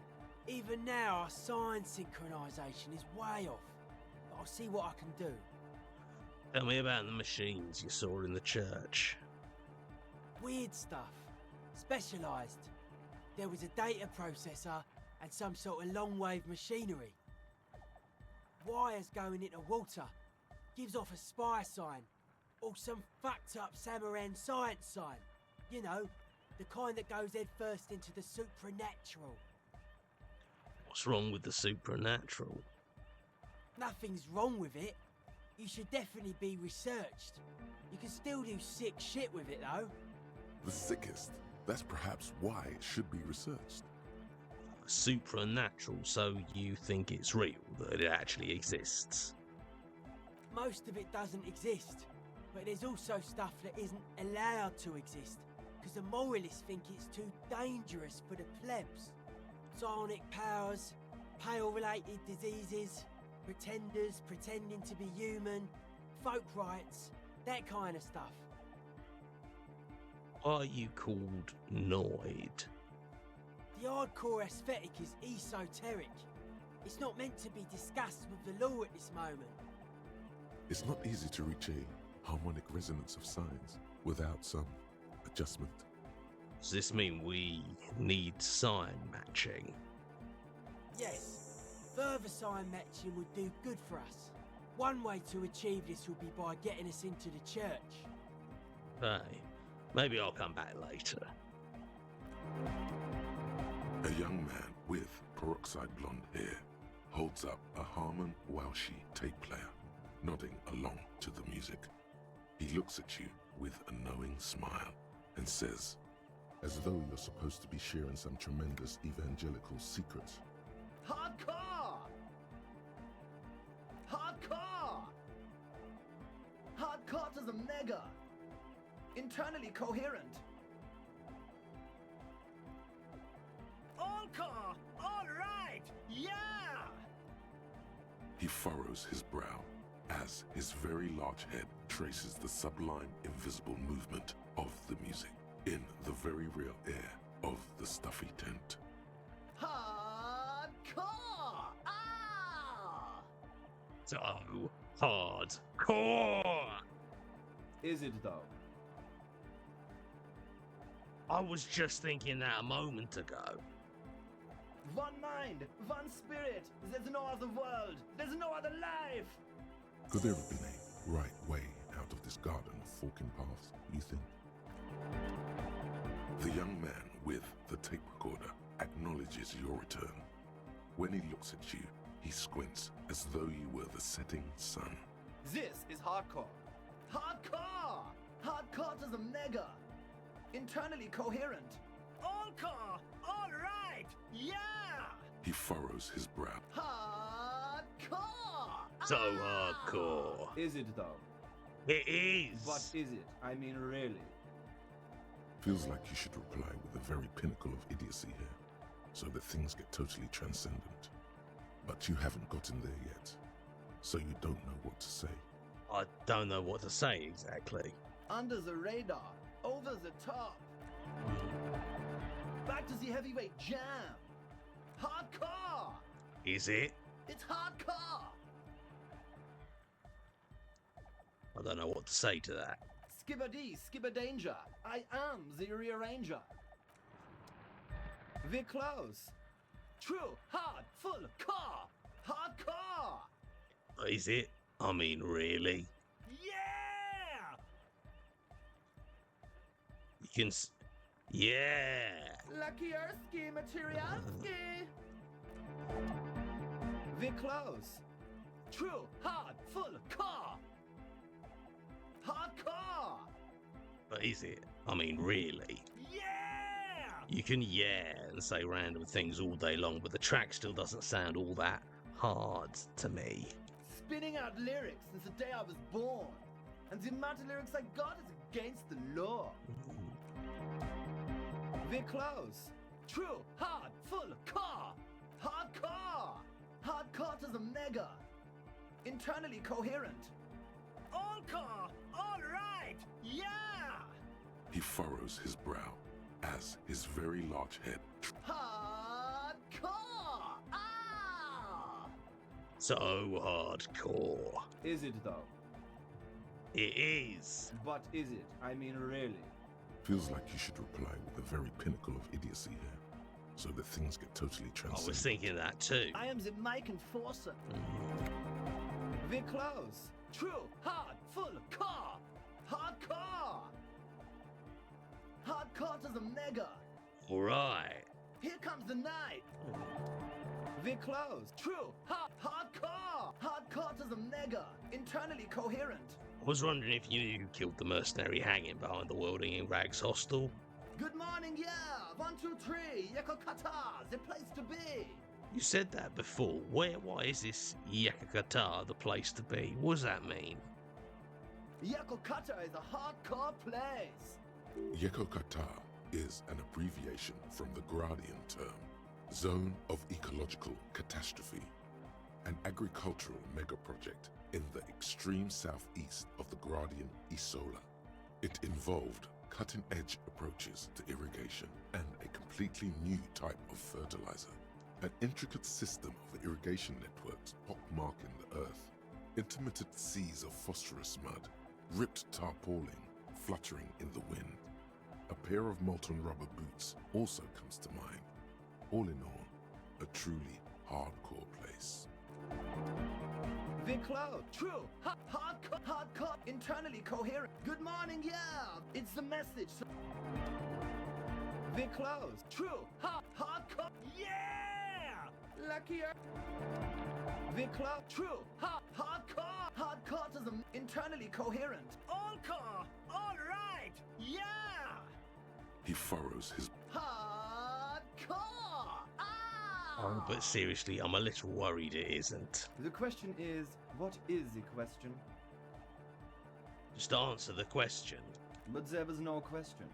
Speaker 6: Even now, our sign synchronisation is way off. But I'll see what I can do.
Speaker 1: Tell me about the machines you saw in the church.
Speaker 6: Weird stuff. Specialised. There was a data processor and some sort of long-wave machinery. Wires going into water. Gives off a spy sign. Or some fucked up Samaran science sign. You know, the kind that goes head first into the supernatural.
Speaker 1: What's wrong with the supernatural?
Speaker 6: Nothing's wrong with it. You should definitely be researched. You can still do sick shit with it though.
Speaker 2: The sickest. That's perhaps why it should be researched.
Speaker 1: Supernatural, so you think it's real, that it actually exists?
Speaker 6: Most of it doesn't exist, but there's also stuff that isn't allowed to exist, because the moralists think it's too dangerous for the plebs. Psionic powers, pale-related diseases, pretenders pretending to be human, folk rights, that kind of stuff.
Speaker 1: Are you called Noid?
Speaker 6: The hardcore aesthetic is esoteric. It's not meant to be discussed with the law at this moment.
Speaker 2: It's not easy to reach a harmonic resonance of signs without some adjustment.
Speaker 1: Does this mean we need sign matching?
Speaker 6: Yes, further sign matching would do good for us. One way to achieve this would be by getting us into the church.
Speaker 1: Hey, maybe I'll come back later.
Speaker 2: A young man with peroxide blonde hair holds up a Harman Welshi tape player, nodding along to the music. He looks at you with a knowing smile and says, as though you're supposed to be sharing some tremendous evangelical secret.
Speaker 7: Hardcore! Hardcore! Hardcore to the mega! Internally coherent. All core! All right! Yeah!
Speaker 2: He furrows his brow as his very large head traces the sublime invisible movement of the music in the very real air of the stuffy tent.
Speaker 7: Hardcore! Ah!
Speaker 1: So hardcore!
Speaker 9: Is it though?
Speaker 1: I was just thinking that a moment ago.
Speaker 7: One mind, one spirit. There's no other world. There's no other life.
Speaker 2: Could there have been a right way out of this garden of forking paths, you think? The young man with the tape recorder acknowledges your return. When he looks at you, he squints as though you were the setting sun.
Speaker 9: This is hardcore.
Speaker 7: Hardcore! Hardcore to the mega. Internally coherent. All core! All right! Yeah!
Speaker 2: He furrows his brow.
Speaker 7: Hardcore!
Speaker 1: So
Speaker 7: Ah!
Speaker 1: hardcore.
Speaker 9: Is it though?
Speaker 1: It is.
Speaker 9: What is it? I mean, really?
Speaker 2: Feels like you should reply with the very pinnacle of idiocy here, so that things get totally transcendent. But you haven't gotten there yet, so you don't know what to say.
Speaker 1: I don't know what to say exactly.
Speaker 7: Under the radar. Over the top. Back to the heavyweight jam. Hardcore!
Speaker 1: Is it?
Speaker 7: It's hardcore!
Speaker 1: I don't know what to say to that.
Speaker 7: Skibber-dee, skibber-danger. I am the rearranger. We're close. True, hard, full, car. Hardcore!
Speaker 1: Is it? I mean, really?
Speaker 7: Yeah!
Speaker 1: You can yeah!
Speaker 7: Luckyerski, materialski. We're close. True, hard, full, car. Hardcore!
Speaker 1: But is it? I mean, really?
Speaker 7: Yeah!
Speaker 1: You can yeah and say random things all day long, but the track still doesn't sound all that hard to me.
Speaker 7: Spinning out lyrics since the day I was born. And the amount of lyrics I got is against the law. We're close. True, hard, full, car. Hardcore! Hardcore to the mega. Internally coherent. All car! All right! Yeah!
Speaker 2: He furrows his brow as his very large head
Speaker 7: Hardcore! Ah!
Speaker 1: So hardcore.
Speaker 9: Is it though?
Speaker 1: It is.
Speaker 9: But is it? I mean, really?
Speaker 2: Feels like you should reply with the very pinnacle of idiocy here, so that things get totally
Speaker 1: I
Speaker 2: transcended.
Speaker 1: was thinking that too.
Speaker 7: I am the mic enforcer.
Speaker 9: We're close.
Speaker 7: True, hard, full, car. Hardcore. Hardcore to the mega.
Speaker 1: All right.
Speaker 7: Here comes the night.
Speaker 9: We're close.
Speaker 7: True, hardcore. Hardcore to the mega. Internally coherent.
Speaker 1: I was wondering if you knew who killed the mercenary hanging behind the welding in Rags hostel.
Speaker 7: Good morning, yeah. 1, 2, 3. Yakokata, the place to be.
Speaker 1: You said that before. Why is this Yakakata the place to be? What does that mean?
Speaker 7: Yakokata is a hardcore place.
Speaker 2: Yekokata is an abbreviation from the Gradian term, Zone of Ecological Catastrophe, an agricultural megaproject in the extreme southeast of the Gradian Isola. It involved cutting-edge approaches to irrigation and a completely new type of fertilizer. An intricate system of irrigation networks pockmarking the earth, intermittent seas of phosphorus mud, ripped tarpaulin fluttering in the wind. A pair of molten rubber boots also comes to mind. All in all, a truly hardcore place.
Speaker 7: We're close. True. Hardcore. Internally coherent. Good morning, yeah. It's the message.
Speaker 9: We're close.
Speaker 7: True. Hardcore. Yeah.
Speaker 9: Luckier. We're close.
Speaker 7: True. Hardcore. Hardcore to the internally coherent. All car. All right. Yeah.
Speaker 2: He furrows his
Speaker 7: Hardcore.
Speaker 1: Oh, but seriously, I'm a little worried it isn't.
Speaker 9: The question is, what is the question?
Speaker 1: Just answer the question.
Speaker 9: But there was no question.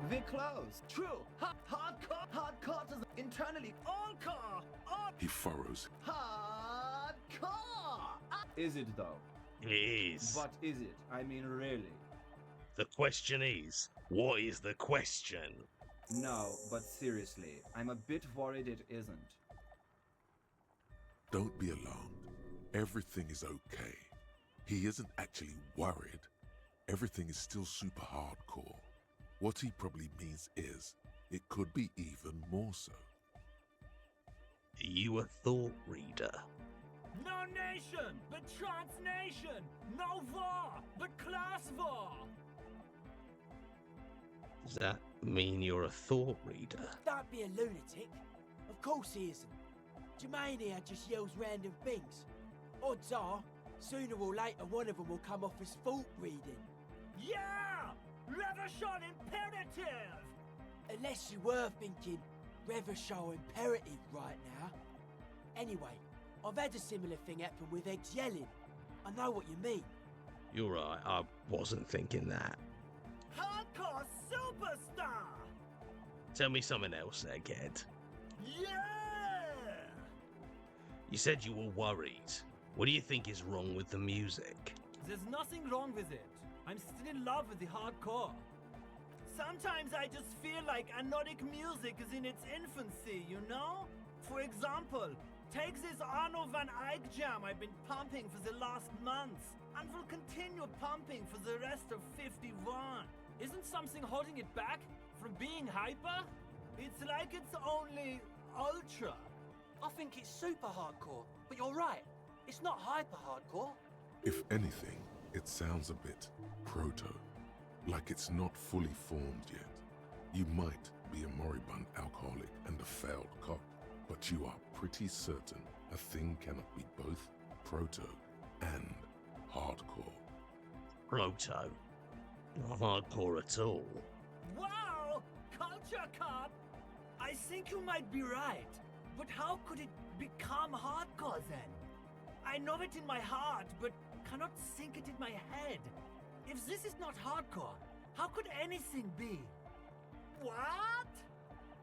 Speaker 9: We're close.
Speaker 7: True. Hardcore to the internally. All car. All
Speaker 2: He furrows
Speaker 7: hardcore.
Speaker 9: Is it though?
Speaker 1: It is.
Speaker 9: But is it? I mean, really?
Speaker 1: The question is, what is the question?
Speaker 9: No, but seriously, I'm a bit worried it isn't.
Speaker 2: Don't be alarmed. Everything is okay. He isn't actually worried. Everything is still super hardcore. What he probably means is, it could be even more so.
Speaker 1: Are you a thought reader?
Speaker 7: No nation, but transnation. No war, but class war.
Speaker 1: Does that mean you're a thought reader?
Speaker 6: Don't be a lunatic. Of course he isn't. Jermaine here just yells random things. Odds are, sooner or later one of them will come off as thought reading.
Speaker 7: Yeah! Reversion imperative!
Speaker 6: Unless you were thinking Reversion imperative right now. Anyway, I've had a similar thing happen with eggs yelling. I know what you mean.
Speaker 1: You're right, I wasn't thinking that.
Speaker 7: Hardcore superstar!
Speaker 1: Tell me something else there, Ged.
Speaker 7: Yeah!
Speaker 1: You said you were worried. What do you think is wrong with the music?
Speaker 7: There's nothing wrong with it. I'm still in love with the hardcore. Sometimes I just feel like anodic music is in its infancy, you know? For example, take this Arno van Eyck jam I've been pumping for the last months, and will continue pumping for the rest of 51. Isn't something holding it back from being hyper? It's like it's only ultra.
Speaker 6: I think it's super hardcore, but you're right. It's not hyper hardcore.
Speaker 2: If anything, it sounds a bit proto, like it's not fully formed yet. You might be a moribund alcoholic and a failed cop, but you are pretty certain a thing cannot be both proto and hardcore.
Speaker 1: Proto. Not hardcore at all.
Speaker 7: Wow! Culture cop! I think you might be right. But how could it become hardcore then? I know it in my heart, but cannot sink it in my head. If this is not hardcore, how could anything be? What?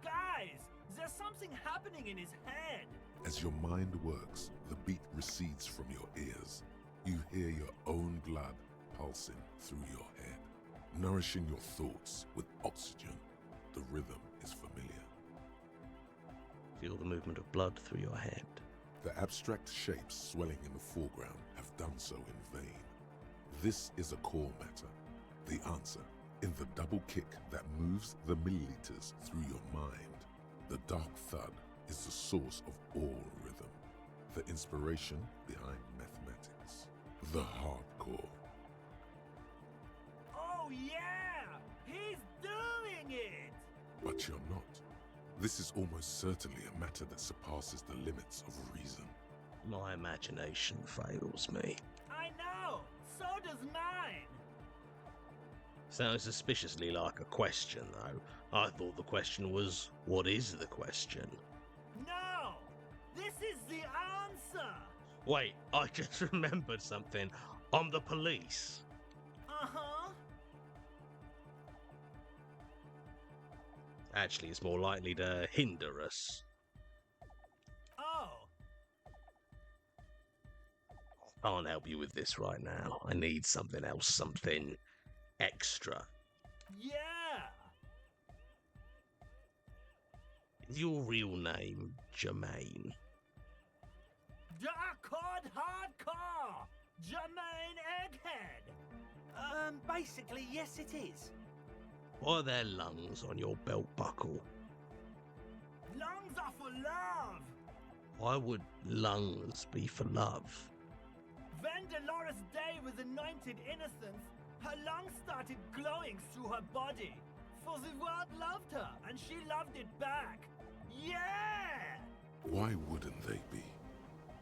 Speaker 7: Guys, there's something happening in his head.
Speaker 2: As your mind works, the beat recedes from your ears. You hear your own blood pulsing through your head, nourishing your thoughts with oxygen. The rhythm is familiar.
Speaker 1: Feel the movement of blood through your head.
Speaker 2: The abstract shapes swelling in the foreground have done so in vain. This is a core matter. The answer in the double kick that moves the milliliters through your mind. The dark thud is the source of all rhythm, the inspiration behind mathematics, the hardcore.
Speaker 7: Oh yeah! He's doing it!
Speaker 2: But you're not. This is almost certainly a matter that surpasses the limits of reason.
Speaker 1: My imagination fails me.
Speaker 7: I know! So does mine!
Speaker 1: Sounds suspiciously like a question, though. I thought the question was, what is the question?
Speaker 7: No! This is the answer!
Speaker 1: Wait, I just remembered something. I'm the police.
Speaker 7: Uh-huh.
Speaker 1: Actually, it's more likely to hinder us.
Speaker 7: Oh.
Speaker 1: Can't help you with this right now. I need something else, something extra.
Speaker 7: Yeah!
Speaker 1: Is your real name Jermaine?
Speaker 7: Dark Hardcore! Jermaine Egghead!
Speaker 5: Basically, yes it is.
Speaker 1: Why are there lungs on your belt buckle?
Speaker 7: Lungs are for love!
Speaker 1: Why would lungs be for love?
Speaker 7: When Dolores Day was anointed innocence, her lungs started glowing through her body. For the world loved her, and she loved it back. Yeah!
Speaker 2: Why wouldn't they be?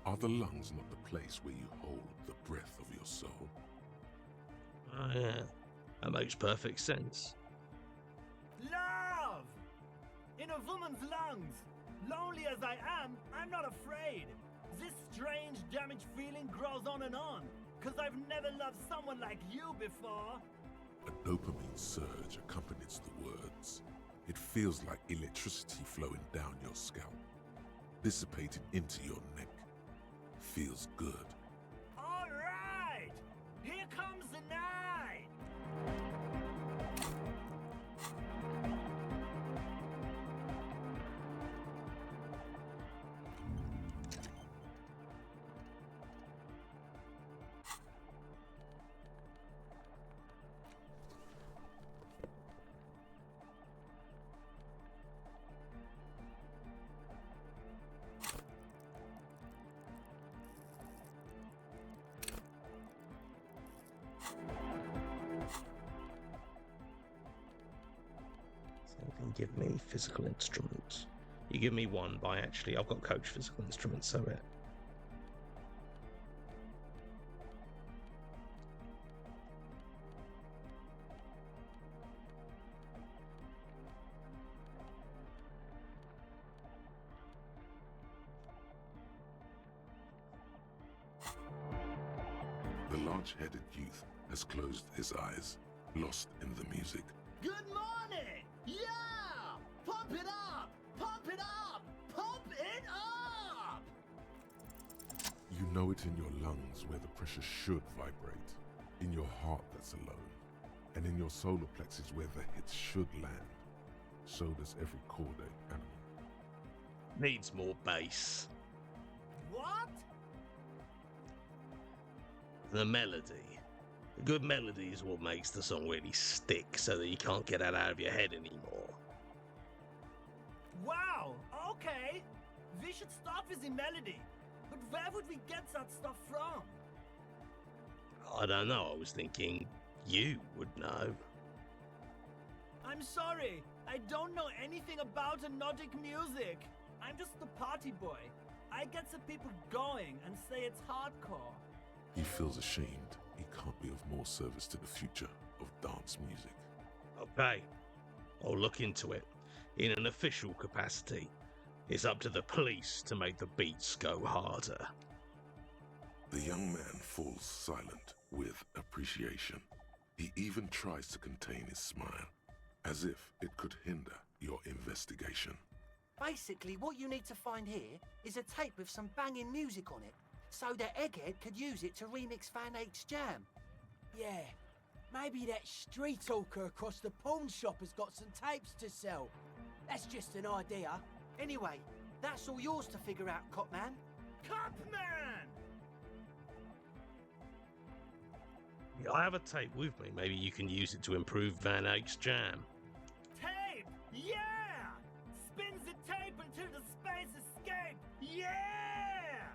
Speaker 2: Are the lungs not the place where you hold the breath of your soul?
Speaker 1: Oh, yeah. That makes perfect sense.
Speaker 7: Love! In a woman's lungs. Lonely as I am, I'm not afraid. This strange, damaged feeling grows on and on, because I've never loved someone like you before.
Speaker 2: A dopamine surge accompanies the words. It feels like electricity flowing down your scalp, dissipating into your neck. Feels good.
Speaker 7: All right! Here comes the night!
Speaker 1: So you can give me physical instruments. You give me one by actually, I've got coach physical instruments, so it.
Speaker 2: The large-headed youth has closed his eyes, lost in the music.
Speaker 7: Good morning! Yeah! Pump it up! Pump it up! Pump it up!
Speaker 2: You know it in your lungs where the pressure should vibrate, in your heart that's alone, and in your solar plexus where the hits should land. So does every Corday animal.
Speaker 1: Needs more bass.
Speaker 7: What?
Speaker 1: The melody. A good melody is what makes the song really stick so that you can't get that out of your head anymore.
Speaker 7: Wow, okay. We should start with the melody. But where would we get that stuff from?
Speaker 1: I don't know, I was thinking you would know.
Speaker 7: I'm sorry, I don't know anything about Nordic music. I'm just the party boy. I get the people going and say it's hardcore.
Speaker 2: He feels ashamed he can't be of more service to the future of dance music.
Speaker 1: Okay, I'll look into it. In an official capacity, it's up to the police to make the beats go harder.
Speaker 2: The young man falls silent with appreciation. He even tries to contain his smile, as if it could hinder your investigation.
Speaker 5: Basically, what you need to find here is a tape with some banging music on it, so that Egghead could use it to remix Fan 8's jam.
Speaker 6: Yeah, maybe that street talker across the pawn shop has got some tapes to sell. That's just an idea.
Speaker 5: Anyway, that's all yours to figure out, Copman.
Speaker 7: Copman!
Speaker 1: I have a tape with me. Maybe you can use it to improve Van Eyck's jam.
Speaker 7: Tape! Yeah! Spins the tape until the space escape! Yeah!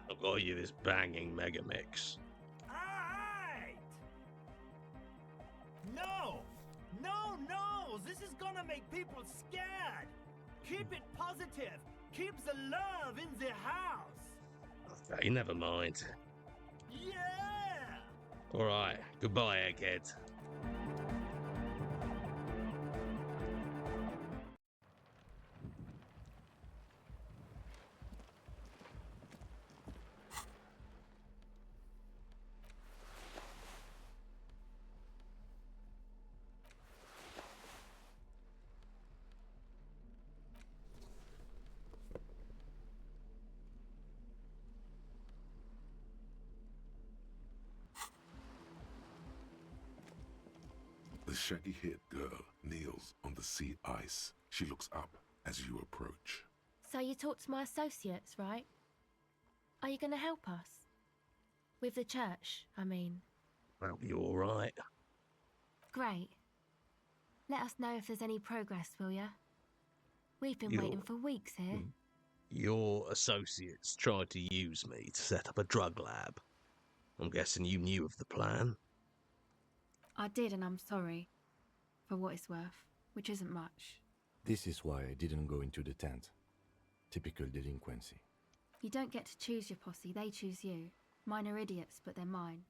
Speaker 1: I've got you this banging mega mix.
Speaker 7: Alright! No! No, no! This is gonna make people scared! Keep it positive! Keep the love in the house!
Speaker 1: Okay, never mind.
Speaker 7: Yeah!
Speaker 1: Alright, goodbye, Egghead.
Speaker 2: The shaggy-haired girl kneels on the sea ice. She looks up as you approach.
Speaker 3: So you talked to my associates, right? Are you going to help us? With the church, I mean.
Speaker 1: That'll be alright.
Speaker 3: Great. Let us know if there's any progress, will ya? We've been waiting for weeks here.
Speaker 1: Your associates tried to use me to set up a drug lab. I'm guessing you knew of the plan.
Speaker 3: I did, and I'm sorry. For what it's worth, which isn't much.
Speaker 4: This is why I didn't go into the tent. Typical delinquency.
Speaker 3: You don't get to choose your posse, they choose you. Mine are idiots, but they're mine.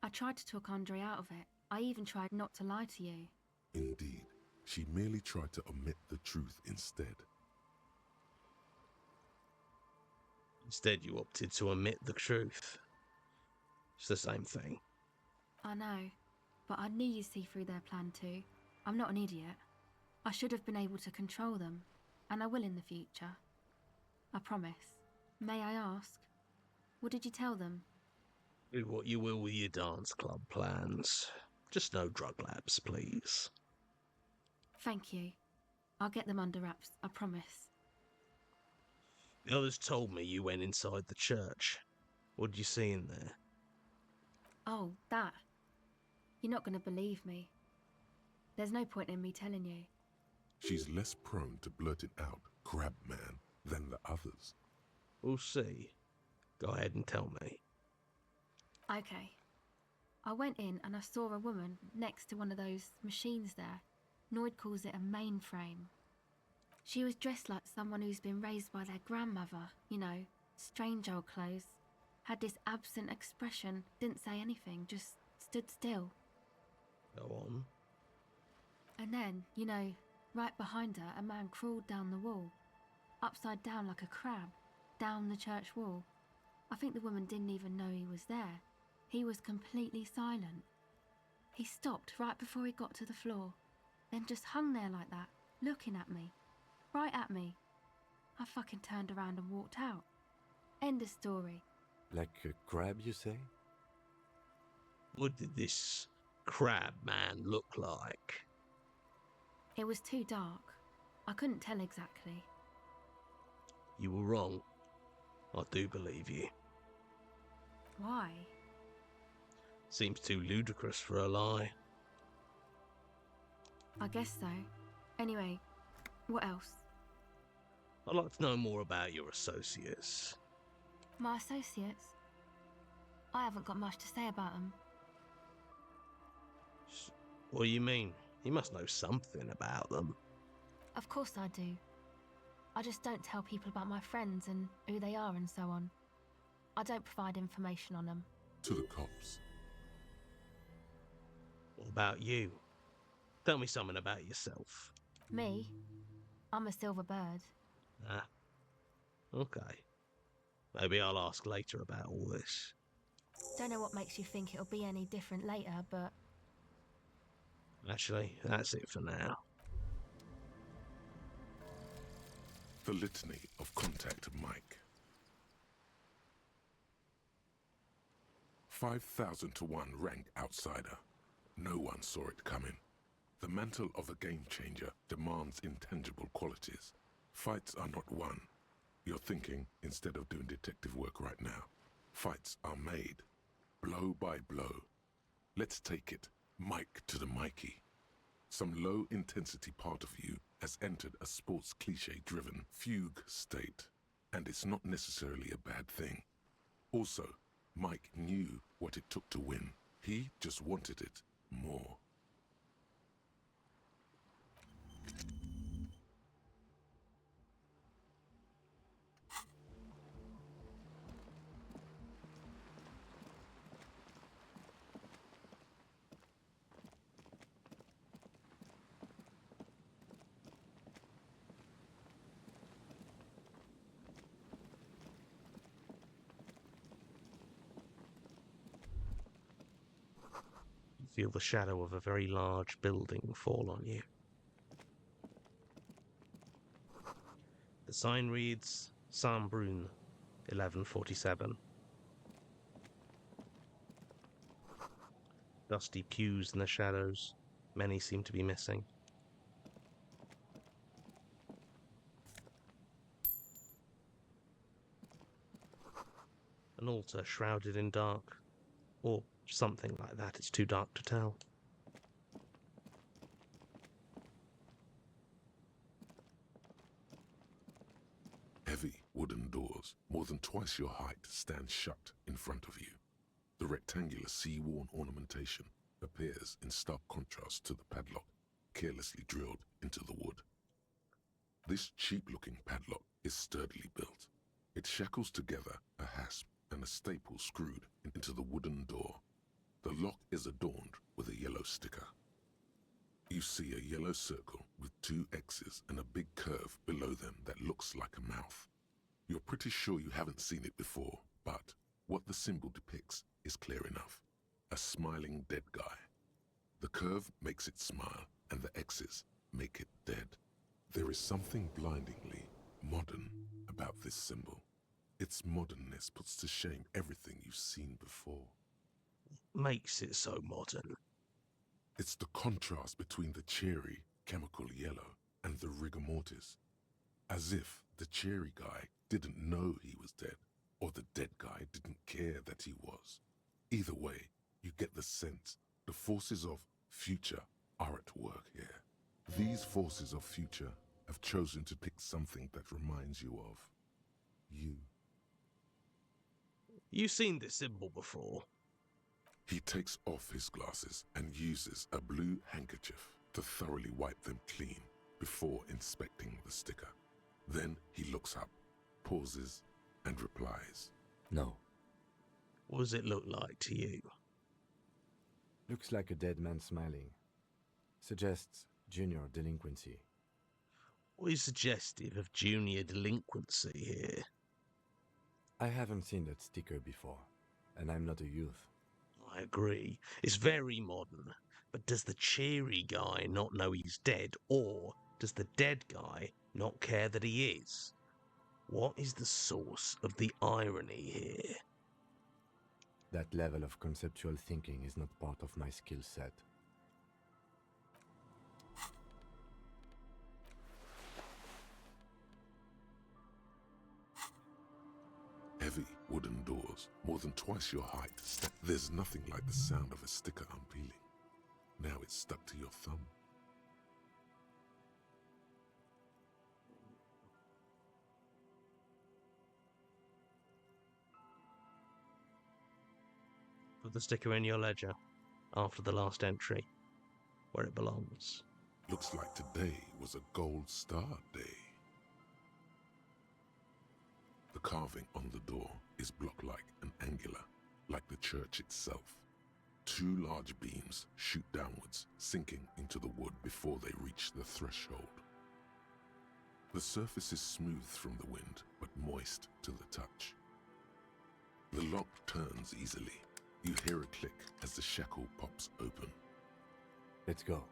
Speaker 3: I tried to talk Andre out of it. I even tried not to lie to you.
Speaker 2: Indeed, she merely tried to omit the truth instead.
Speaker 1: Instead, you opted to omit the truth. It's the same thing.
Speaker 3: I know, but I knew you'd see through their plan too. I'm not an idiot. I should have been able to control them, and I will in the future. I promise. May I ask, what did you tell them?
Speaker 1: Do what you will with your dance club plans. Just no drug labs, please.
Speaker 3: Thank you. I'll get them under wraps, I promise.
Speaker 1: The others told me you went inside the church. What did you see in there?
Speaker 3: Oh, that. You're not going to believe me. There's no point in me telling you.
Speaker 2: She's less prone to blurt it out, crab man, than the others.
Speaker 1: We'll see. Go ahead and tell me.
Speaker 3: Okay. I went in and I saw a woman next to one of those machines there. Noid calls it a mainframe. She was dressed like someone who's been raised by their grandmother, you know, strange old clothes. Had this absent expression, didn't say anything, just stood still.
Speaker 1: Go on.
Speaker 3: And then, you know, right behind her, a man crawled down the wall. Upside down like a crab, down the church wall. I think the woman didn't even know he was there. He was completely silent. He stopped right before he got to the floor, then just hung there like that, looking at me. Right at me. I fucking turned around and walked out. End of story.
Speaker 4: Like a crab, you say?
Speaker 1: What did this crab man look like?
Speaker 3: It was too dark. I couldn't tell exactly.
Speaker 1: You were wrong. I do believe you.
Speaker 3: Why?
Speaker 1: Seems too ludicrous for a lie.
Speaker 3: I guess so. Anyway, what else?
Speaker 1: I'd like to know more about your associates.
Speaker 3: My associates? I haven't got much to say about them.
Speaker 1: What do you mean? You must know something about them.
Speaker 3: Of course I do. I just don't tell people about my friends and who they are and so on. I don't provide information on them.
Speaker 2: To the cops.
Speaker 1: What about you? Tell me something about yourself.
Speaker 3: Me? I'm a silver bird.
Speaker 1: Ah. Okay. Maybe I'll ask later about all this.
Speaker 3: Don't know what makes you think it'll be any different later, but...
Speaker 1: Actually, that's it for now.
Speaker 2: The Litany of Contact Mike. 5,000 to 1 ranked outsider. No one saw it coming. The mantle of a game changer demands intangible qualities. Fights are not won. You're thinking instead of doing detective work right now. Fights are made, blow by blow. Let's take it, Mike to the Mikey. Some low-intensity part of you has entered a sports cliché-driven fugue state, and it's not necessarily a bad thing. Also, Mike knew what it took to win. He just wanted it more.
Speaker 1: You feel the shadow of a very large building fall on you. The sign reads Saint-Brun, 1147. Dusty pews in the shadows. Many seem to be missing. An altar shrouded in dark. Or something like that. It's too dark to tell.
Speaker 2: Heavy wooden doors, more than twice your height, stand shut in front of you. The rectangular sea-worn ornamentation appears in stark contrast to the padlock, carelessly drilled into the wood. This cheap-looking padlock is sturdily built. It shackles together a hasp and a staple screwed into the wooden door. The lock is adorned with a yellow sticker. You see a yellow circle with 2 X's and a big curve below them that looks like a mouth. You're pretty sure you haven't seen it before, but what the symbol depicts is clear enough. A smiling dead guy. The curve makes it smile, and the X's make it dead. There is something blindingly modern about this symbol. Its modernness puts to shame everything you've seen before.
Speaker 1: Makes it so modern.
Speaker 2: It's the contrast between the cheery, chemical yellow and the rigor mortis. As if the cheery guy didn't know he was dead, or the dead guy didn't care that he was. Either way, you get the sense the forces of future are at work here. These forces of future have chosen to pick something that reminds you of you.
Speaker 1: You've seen this symbol before.
Speaker 2: He takes off his glasses and uses a blue handkerchief to thoroughly wipe them clean before inspecting the sticker. Then he looks up, pauses, and replies.
Speaker 4: No.
Speaker 1: What does it look like to you?
Speaker 4: Looks like a dead man smiling. Suggests junior delinquency.
Speaker 1: What is suggestive of junior delinquency here?
Speaker 4: I haven't seen that sticker before, and I'm not a youth.
Speaker 1: I agree. It's very modern. But does the cheery guy not know he's dead, or does the dead guy not care that he is? What is the source of the irony here?
Speaker 4: That level of conceptual thinking is not part of my skill set.
Speaker 2: Heavy wooden doors, more than twice your height. There's nothing like the sound of a sticker unpeeling. Now it's stuck to your thumb.
Speaker 1: Put the sticker in your ledger after the last entry, where it belongs.
Speaker 2: Looks like today was a gold star day. The carving on the door is block-like and angular, like the church itself. 2 large beams shoot downwards, sinking into the wood before they reach the threshold. The surface is smooth from the wind, but moist to the touch. The lock turns easily. You hear a click as the shackle pops open.
Speaker 4: Let's go.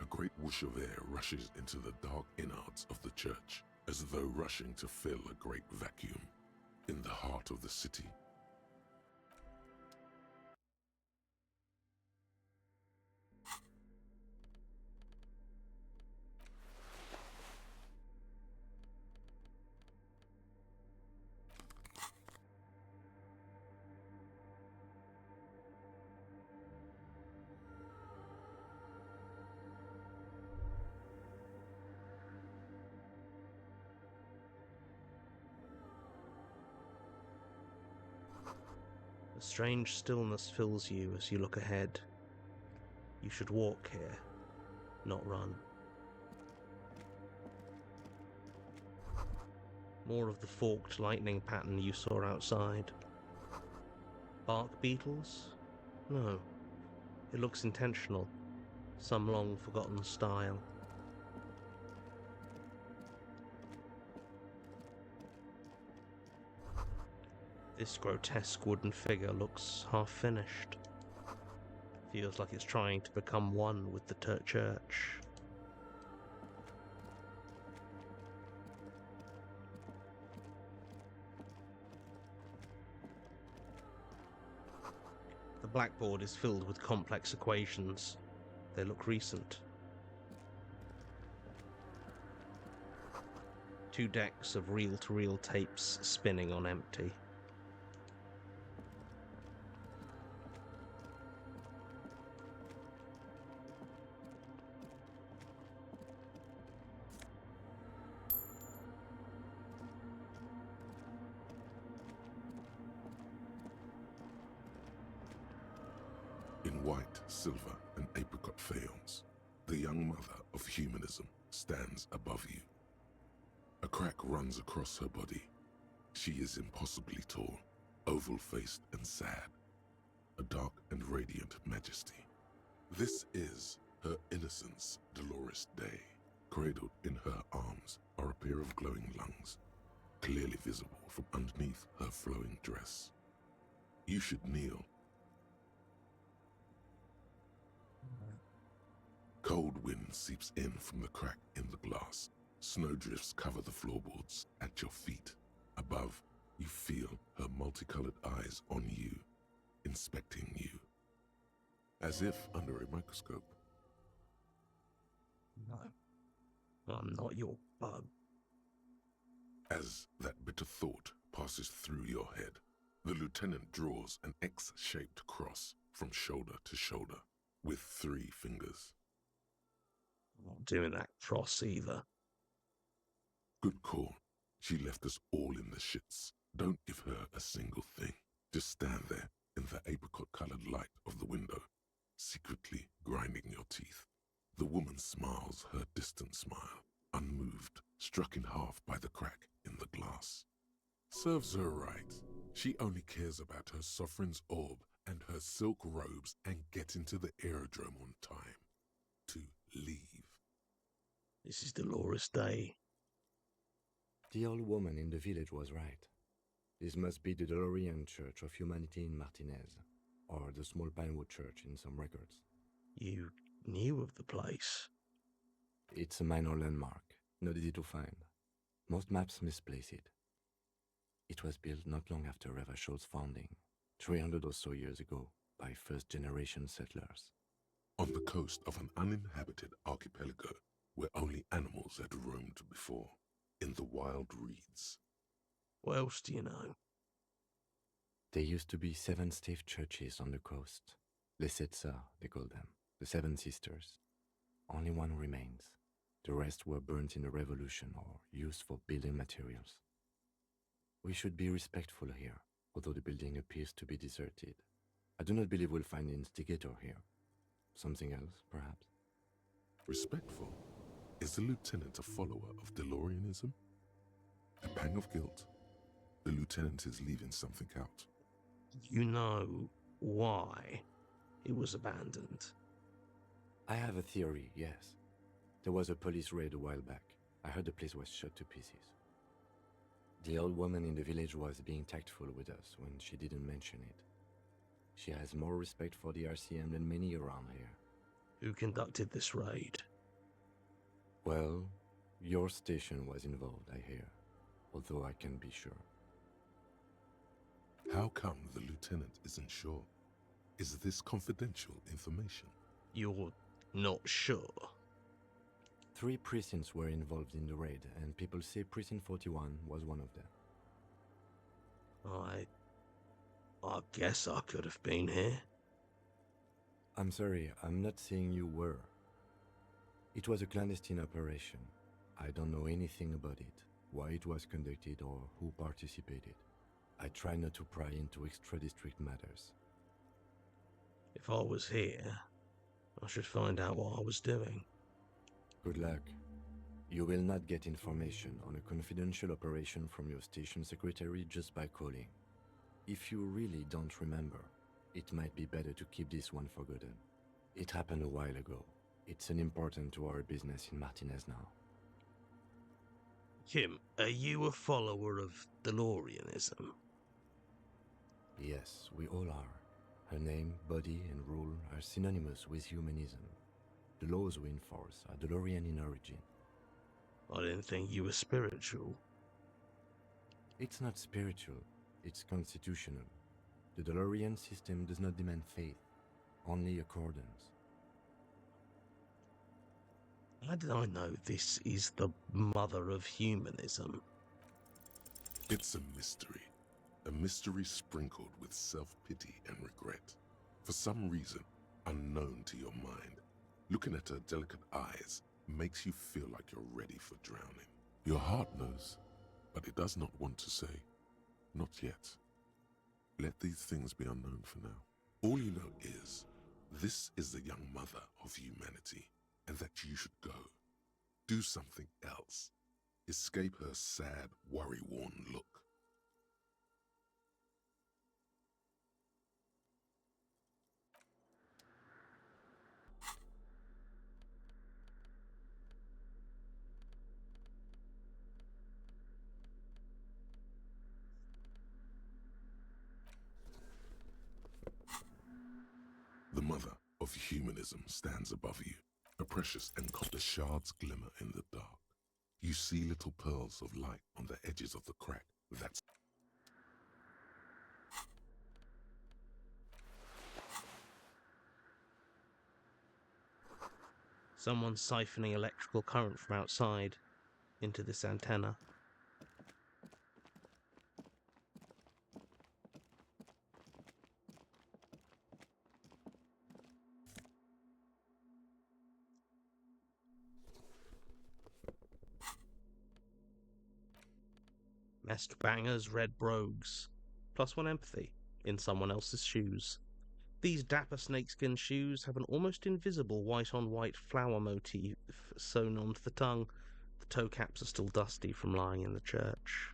Speaker 2: A great whoosh of air rushes into the dark innards of the church, as though rushing to fill a great vacuum in the heart of the city.
Speaker 1: Strange stillness fills you as you look ahead. You should walk here, not run. More of the forked lightning pattern you saw outside. Bark beetles? No. It looks intentional. Some long-forgotten style. This grotesque wooden figure looks half-finished. Feels like it's trying to become one with the church. The blackboard is filled with complex equations. They look recent. 2 decks of reel-to-reel tapes spinning on empty.
Speaker 2: In white, silver, and apricot faience, the young mother of humanism stands above you. A crack runs across her body. She is impossibly tall, oval-faced and sad, a dark and radiant majesty. This is her innocence, Dolores Day. Cradled in her arms are a pair of glowing lungs, clearly visible from underneath her flowing dress. You should kneel. Cold wind seeps in from the crack in the glass. Snowdrifts cover the floorboards at your feet. Above, you feel her multicolored eyes on you, inspecting you, as if under a microscope.
Speaker 1: No, I'm not your bug.
Speaker 2: As that bitter thought passes through your head, the lieutenant draws an X-shaped cross from shoulder to shoulder with 3 fingers.
Speaker 1: I'm not doing that cross either.
Speaker 2: Good call. She left us all in the shits. Don't give her a single thing. Just stand there in the apricot-colored light of the window, secretly grinding your teeth. The woman smiles her distant smile, unmoved, struck in half by the crack in the glass. Serves her right. She only cares about her sovereign's orb and her silk robes and getting to the aerodrome on time. To leave.
Speaker 1: This is Dolores Day.
Speaker 4: The old woman in the village was right. This must be the DeLorean Church of Humanity in Martinez, or the small Pinewood Church in some records.
Speaker 1: You knew of the place?
Speaker 4: It's a minor landmark, not easy to find. Most maps misplace it. It was built not long after Ravachol's founding, 300 or so years ago, by first-generation settlers.
Speaker 2: On the coast of an uninhabited archipelago where only animals had roamed before, in the wild reeds.
Speaker 1: What else do you know?
Speaker 4: There used to be 7 stave churches on the coast. Les Sept Sœurs, they call them, the 7 sisters. Only one remains. The rest were burnt in the revolution or used for building materials. We should be respectful here, although the building appears to be deserted. I do not believe we'll find the instigator here. Something else, perhaps?
Speaker 2: Respectful? Is the lieutenant a follower of DeLoreanism? A pang of guilt. The lieutenant is leaving something out.
Speaker 1: You know why it was abandoned?
Speaker 4: I have a theory, yes. There was a police raid a while back. I heard the place was shot to pieces. The old woman in the village was being tactful with us when she didn't mention it. She has more respect for the RCM than many around here.
Speaker 1: Who conducted this raid?
Speaker 4: Well, your station was involved, I hear, although I can't be sure.
Speaker 2: How come the lieutenant isn't sure? Is this confidential information?
Speaker 1: You're not sure?
Speaker 4: 3 precincts were involved in the raid, and people say Precinct 41 was one of them.
Speaker 1: I guess I could have been here.
Speaker 4: I'm sorry, I'm not saying you were. It was a clandestine operation. I don't know anything about it, why it was conducted, or who participated. I try not to pry into extra-district matters.
Speaker 1: If I was here, I should find out what I was doing.
Speaker 4: Good luck. You will not get information on a confidential operation from your station secretary just by calling. If you really don't remember, it might be better to keep this one forgotten. It happened a while ago. It's unimportant to our business in Martinez now.
Speaker 1: Kim, are you a follower of DeLoreanism?
Speaker 4: Yes, we all are. Her name, body, and rule are synonymous with humanism. The laws we enforce are DeLorean in origin.
Speaker 1: I didn't think you were spiritual.
Speaker 4: It's not spiritual, it's constitutional. The DeLorean system does not demand faith, only accordance.
Speaker 1: How did I know this is the mother of humanism?
Speaker 2: It's a mystery sprinkled with self-pity and regret. For some reason, unknown to your mind, looking at her delicate eyes makes you feel like you're ready for drowning. Your heart knows, but it does not want to say, not yet. Let these things be unknown for now. All you know is, this is the young mother of humanity, and that you should go. Do something else. Escape her sad, worry-worn look. The mother of humanism stands above you, a precious and the shards glimmer in the dark. You see little pearls of light on the edges of the crack. That's
Speaker 1: Someone's siphoning electrical current from outside into this antenna. Messed bangers, red brogues. +1 empathy in someone else's shoes. These dapper snakeskin shoes have an almost invisible white-on-white flower motif sewn onto the tongue. The toe caps are still dusty from lying in the church.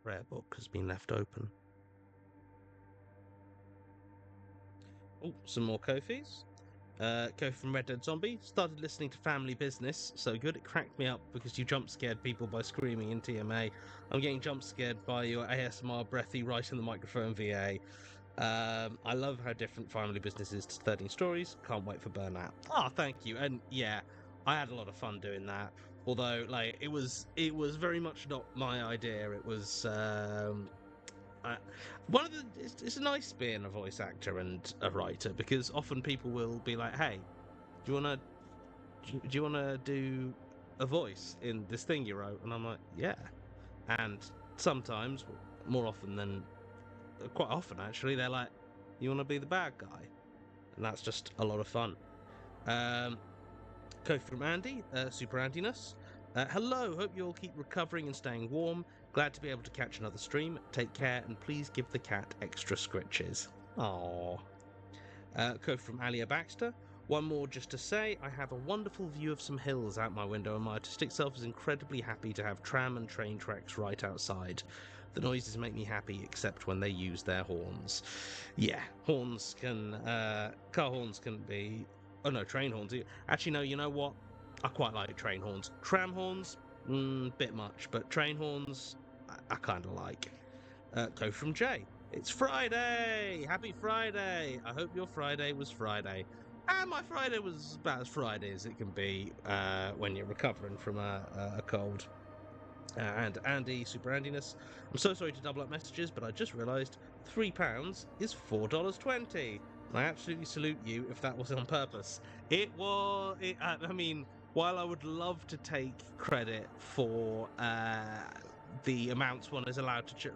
Speaker 1: Prayer book has been left open. Oh, some more Kofis. Kofi from Red Dead Zombie. Started listening to Family Business. So good, it cracked me up because you jump scared people by screaming in TMA. I'm getting jump scared by your ASMR breathy right in the microphone VA. I love how different Family Business is to 13 Stories. Can't wait for Burnout. Oh, thank you. And yeah, I had a lot of fun doing that. Although, like, it was very much not my idea. It was one of the. It's nice being a voice actor and a writer because often people will be like, "Hey, do you wanna do a voice in this thing you wrote?" And I'm like, "Yeah." And sometimes, more often than quite often actually, they're like, "You wanna be the bad guy?" And that's just a lot of fun. Code from Andy, Super Andiness. Hello, hope you all keep recovering and staying warm. Glad to be able to catch another stream. Take care and please give the cat extra scritches. Aww. Code from Alia Baxter. One more just to say, I have a wonderful view of some hills out my window and my artistic self is incredibly happy to have tram and train tracks right outside. The noises make me happy except when they use their horns. Yeah, horns can, car horns can be... Oh no, train horns. Actually, no, you know what? I quite like train horns. Tram horns, bit much, but train horns, I kind of like. Go from Jay. It's Friday! Happy Friday! I hope your Friday was Friday. And my Friday was about as Friday as it can be when you're recovering from a cold. And Andy, Super Andiness. I'm so sorry to double up messages, but I just realised £3 is $4.20. And I absolutely salute you if that was on purpose. It was. I mean, while I would love to take credit for the amounts one is allowed to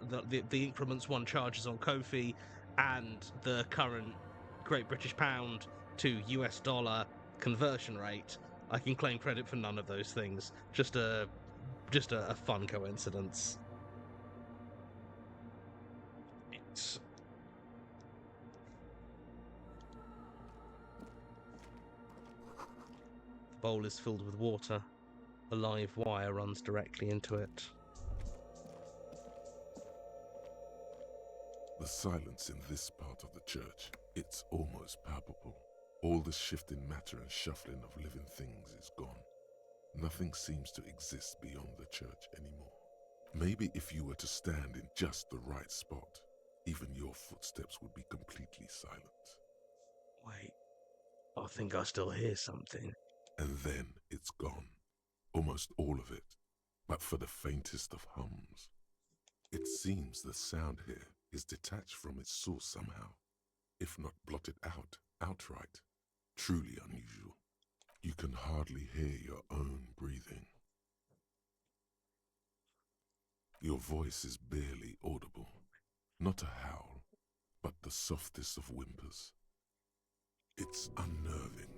Speaker 1: the increments one charges on Ko-fi and the current Great British Pound to US dollar conversion rate, I can claim credit for none of those things. Just a fun coincidence. It's... The bowl is filled with water. A live wire runs directly into it.
Speaker 2: The silence in this part of the church, it's almost palpable. All the shifting matter and shuffling of living things is gone. Nothing seems to exist beyond the church anymore. Maybe if you were to stand in just the right spot, even your footsteps would be completely silent.
Speaker 1: Wait, I think I still hear something.
Speaker 2: And then it's gone. Almost all of it, but for the faintest of hums. It seems the sound here is detached from its source somehow, if not blotted out outright. Truly unusual. You can hardly hear your own breathing. Your voice is barely audible. Not a howl, but the softest of whimpers. It's unnerving.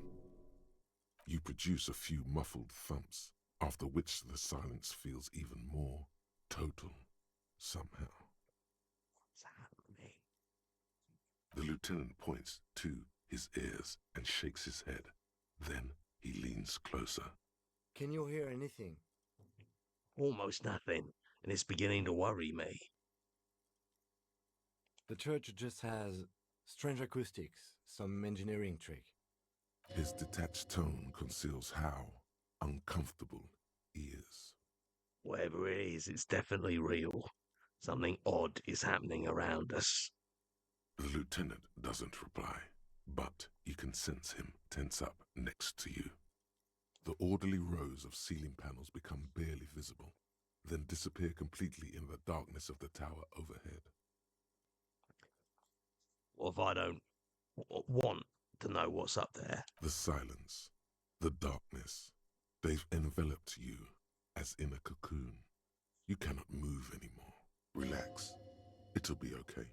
Speaker 2: You produce a few muffled thumps, after which the silence feels even more total, somehow.
Speaker 1: What's happening?
Speaker 2: The lieutenant points to his ears and shakes his head. Then he leans closer.
Speaker 4: Can you hear anything?
Speaker 1: Almost nothing, and it's beginning to worry me.
Speaker 4: The church just has strange acoustics, some engineering trick.
Speaker 2: His detached tone conceals how uncomfortable he is.
Speaker 1: Whatever it is, it's definitely real. Something odd is happening around us.
Speaker 2: The lieutenant doesn't reply, but you can sense him tense up next to you. The orderly rows of ceiling panels become barely visible, then disappear completely in the darkness of the tower overhead.
Speaker 1: What if I don't want to know what's up there?
Speaker 2: The silence, the darkness, they've enveloped you as in a cocoon. You cannot move anymore. Relax. It'll be okay.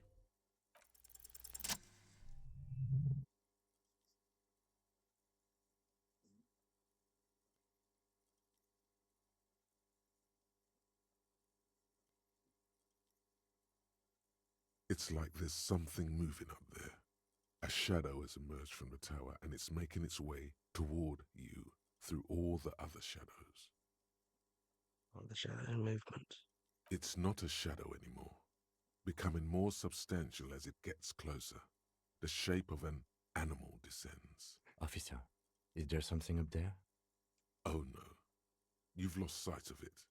Speaker 2: It's like there's something moving up there. A shadow has emerged from the tower and it's making its way toward you through all the other shadows.
Speaker 1: Oh, the shadow movement.
Speaker 2: It's not a shadow anymore, becoming more substantial as it gets closer. The shape of an animal descends.
Speaker 4: Officer, is there something up there?
Speaker 2: Oh no, you've lost sight of it.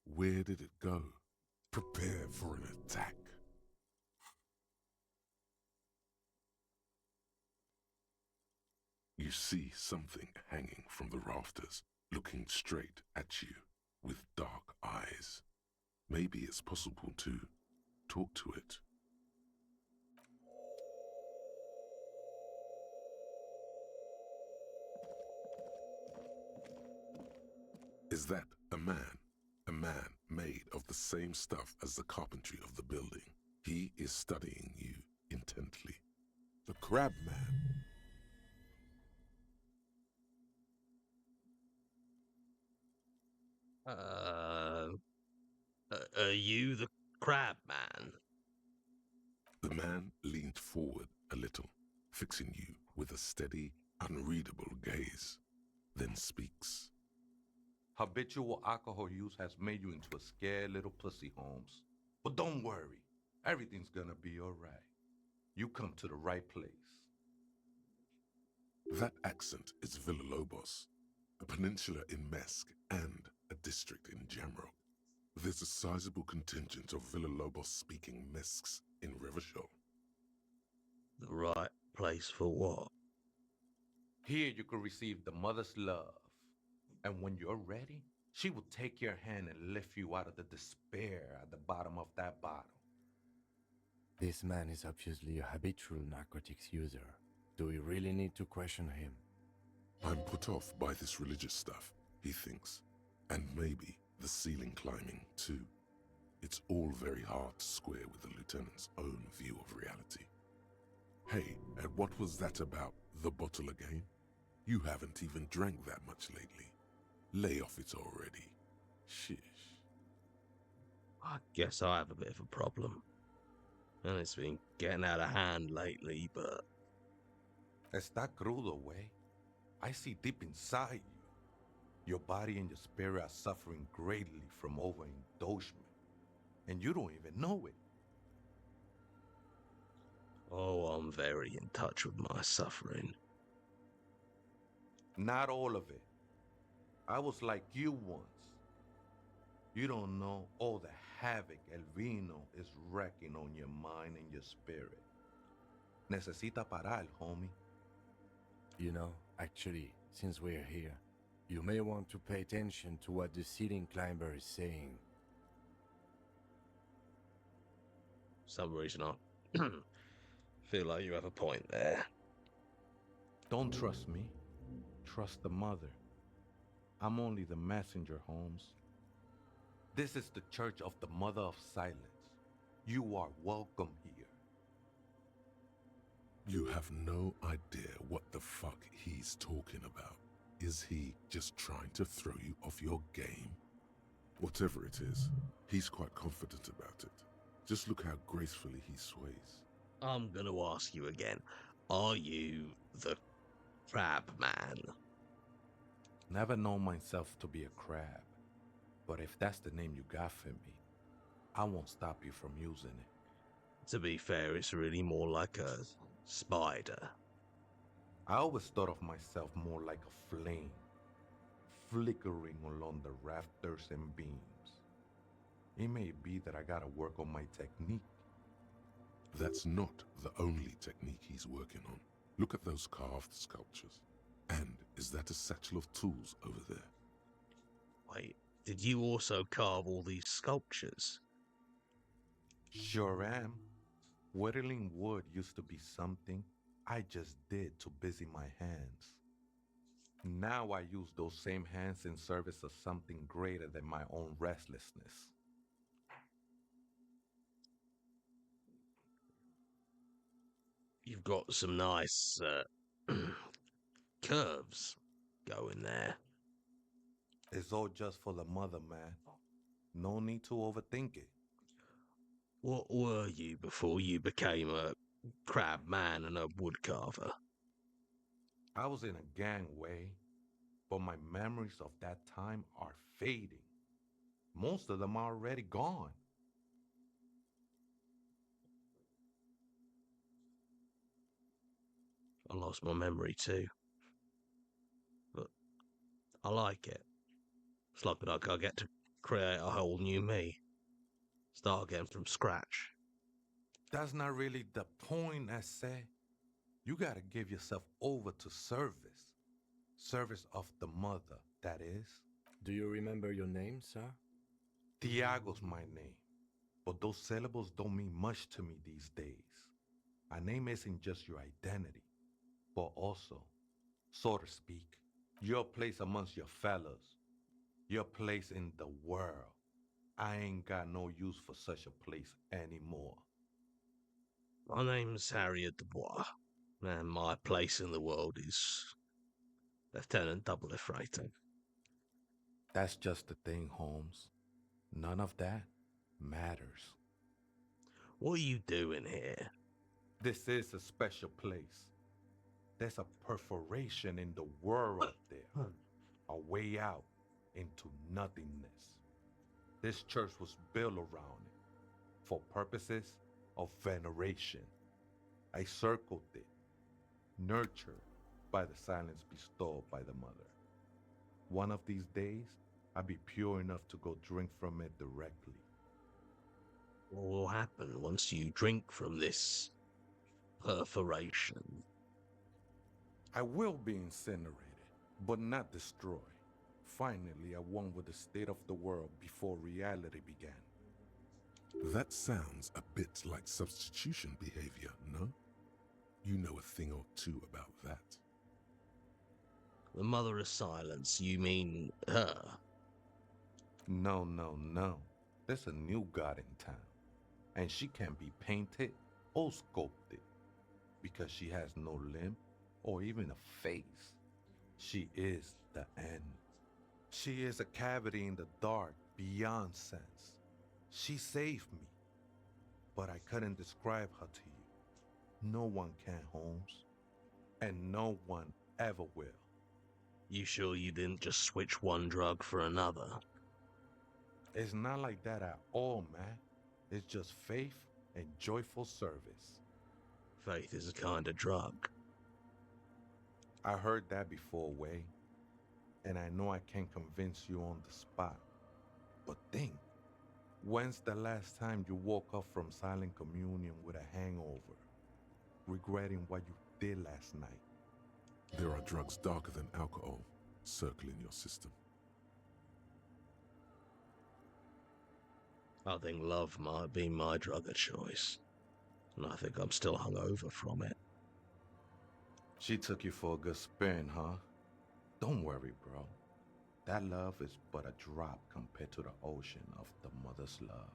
Speaker 2: Where did it go? Prepare for an attack. You see something hanging from the rafters, looking straight at you with dark eyes. Maybe it's possible to talk to it. Is that a man? A man made of the same stuff as the carpentry of the building. He is studying you intently. The Crab Man.
Speaker 1: Are you the crab man?
Speaker 2: The man leaned forward a little, fixing you with a steady, unreadable gaze, then speaks.
Speaker 10: Habitual alcohol use has made you into a scared little pussy, Holmes. But don't worry, everything's gonna be alright. You come to the right place.
Speaker 2: That accent is Villalobos, a peninsula in Mesk and a district in Jamrock. There's a sizable contingent of Villalobos-speaking Mesks in Revachol.
Speaker 1: The right place for what?
Speaker 10: Here you can receive the mother's love. And when you're ready, she will take your hand and lift you out of the despair at the bottom of that bottle.
Speaker 4: This man is obviously a habitual narcotics user. Do we really need to question him?
Speaker 2: I'm put off by this religious stuff, he thinks. And maybe the ceiling climbing, too. It's all very hard to square with the lieutenant's own view of reality. Hey, and what was that about the bottle again? You haven't even drank that much lately. Lay off it already. Shish.
Speaker 1: I guess I have a bit of a problem. And it's been getting out of hand lately, but...
Speaker 10: Está crudo, way. I see deep inside you. Your body and your spirit are suffering greatly from overindulgence. And you don't even know it.
Speaker 1: Oh, I'm very in touch with my suffering.
Speaker 10: Not all of it. I was like you once. You don't know all the havoc El Vino is wrecking on your mind and your spirit. Necesita parar, homie.
Speaker 4: You know, actually, since we're here, you may want to pay attention to what the ceiling climber is saying.
Speaker 1: For some reason I feel like you have a point there.
Speaker 10: Don't trust me. Trust the mother. I'm only the messenger, Holmes. This is the Church of the Mother of Silence. You are welcome here.
Speaker 2: You have no idea what the fuck he's talking about. Is he just trying to throw you off your game? Whatever it is, he's quite confident about it. Just look how gracefully he sways.
Speaker 1: I'm gonna ask you again. Are you the crab man?
Speaker 10: Never known myself to be a crab. But if that's the name you got for me, I won't stop you from using it.
Speaker 1: To be fair, it's really more like a spider.
Speaker 10: I always thought of myself more like a flame, flickering along the rafters and beams. It may be that I gotta work on my technique.
Speaker 2: That's not the only technique he's working on. Look at those carved sculptures. And is that a satchel of tools over there?
Speaker 1: Wait, did you also carve all these sculptures?
Speaker 10: Sure am. Whittling wood used to be something I just did to busy my hands. Now I use those same hands in service of something greater than my own restlessness.
Speaker 1: You've got some nice curves going there.
Speaker 10: It's all just for the mother, man. No need to overthink it.
Speaker 1: What were you before you became a crab man and a woodcarver?
Speaker 10: I was in a gangway, but my memories of that time are fading. Most of them are already gone.
Speaker 1: I lost my memory too. But I like it. It's like I get to create a whole new me. Start again from scratch.
Speaker 10: That's not really the point, Acele. You gotta give yourself over to service. Service of the mother, that is.
Speaker 4: Do you remember your name, sir?
Speaker 10: Tiago's my name. But those syllables don't mean much to me these days. A name isn't just your identity, but also, so to speak, your place amongst your fellows. Your place in the world. I ain't got no use for such a place anymore.
Speaker 1: My name's Harriet Dubois, and my place in the world is Lieutenant Double Freighter.
Speaker 10: That's just the thing, Holmes. None of that matters.
Speaker 1: What are you doing here?
Speaker 10: This is a special place. There's a perforation in the world there. A way out into nothingness. This church was built around it for purposes of veneration. I circled it, nurtured by the silence bestowed by the mother. One of these days, I'll be pure enough to go drink from it directly.
Speaker 1: What will happen once you drink from this perforation?
Speaker 10: I will be incinerated, but not destroyed. Finally, at one with the state of the world before reality began.
Speaker 2: That sounds a bit like substitution behavior, no? You know a thing or two about that.
Speaker 1: The Mother of Silence, you mean her?
Speaker 10: No, no, no. There's a new god in town, and she can be painted or sculpted because she has no limb or even a face. She is the end. She is a cavity in the dark beyond sense. She saved me, but I couldn't describe her to you. No one can, Holmes, and no one ever will.
Speaker 1: You sure you didn't just switch one drug for another?
Speaker 10: It's not like that at all, man. It's just faith and joyful service.
Speaker 1: Faith is a kind of drug.
Speaker 10: I heard that before, Way, and I know I can't convince you on the spot. But think, when's the last time you woke up from silent communion with a hangover, regretting what you did last night?
Speaker 2: There are drugs darker than alcohol circling your system.
Speaker 1: I think love might be my drug of choice. And I think I'm still hungover from it.
Speaker 10: She took you for a good spin, huh? Don't worry, bro. That love is but a drop compared to the ocean of the mother's love.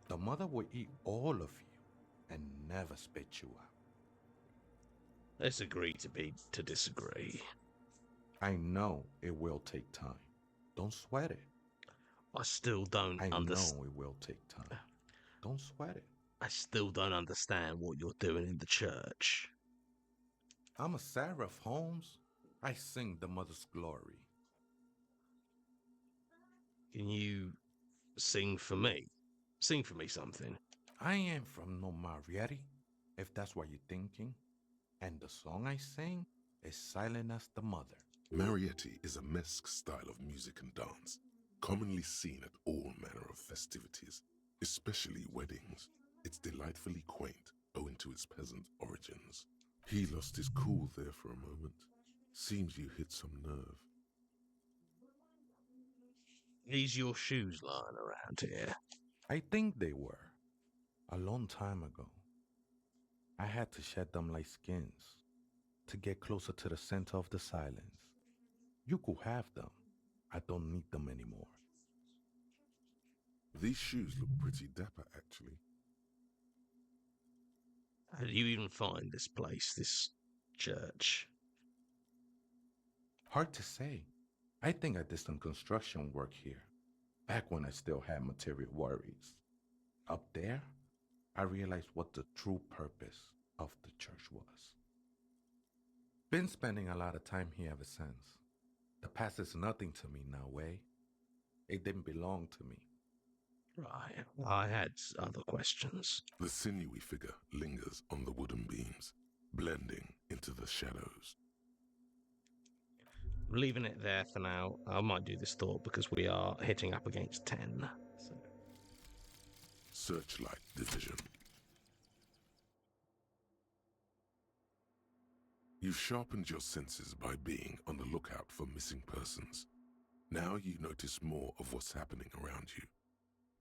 Speaker 10: The mother will eat all of you and never spit you out.
Speaker 1: Let's agree to disagree.
Speaker 10: I know it will take time. Don't sweat it.
Speaker 1: I still don't understand.
Speaker 10: I know it will take time. Don't sweat it.
Speaker 1: I still don't understand what you're doing in the church.
Speaker 10: I'm a seraph, Holmes. I sing the mother's glory.
Speaker 1: Can you sing for me? Sing for me something.
Speaker 10: I ain't from no Marietti, if that's what you're thinking. And the song I sing is silent as the mother.
Speaker 2: Marietti is a mesque style of music and dance, commonly seen at all manner of festivities, especially weddings. It's delightfully quaint, owing to its peasant origins. He lost his cool there for a moment. Seems you hit some nerve.
Speaker 1: Is your shoes lying around here?
Speaker 10: I think they were. A long time ago. I had to shed them like skins to get closer to the center of the silence. You could have them. I don't need them anymore.
Speaker 2: These shoes look pretty dapper, actually.
Speaker 1: How did you even find this place, this church?
Speaker 10: Hard to say. I think I did some construction work here, back when I still had material worries. Up there, I realized what the true purpose of the church was. Been spending a lot of time here ever since. The past is nothing to me now, Way. It didn't belong to me.
Speaker 1: Right, I had other questions.
Speaker 2: The sinewy figure lingers on the wooden beams, blending into the shadows.
Speaker 1: I'm leaving it there for now. I might do this thought because we are hitting up against 10. So.
Speaker 2: Searchlight Division. You've sharpened your senses by being on the lookout for missing persons. Now you notice more of what's happening around you.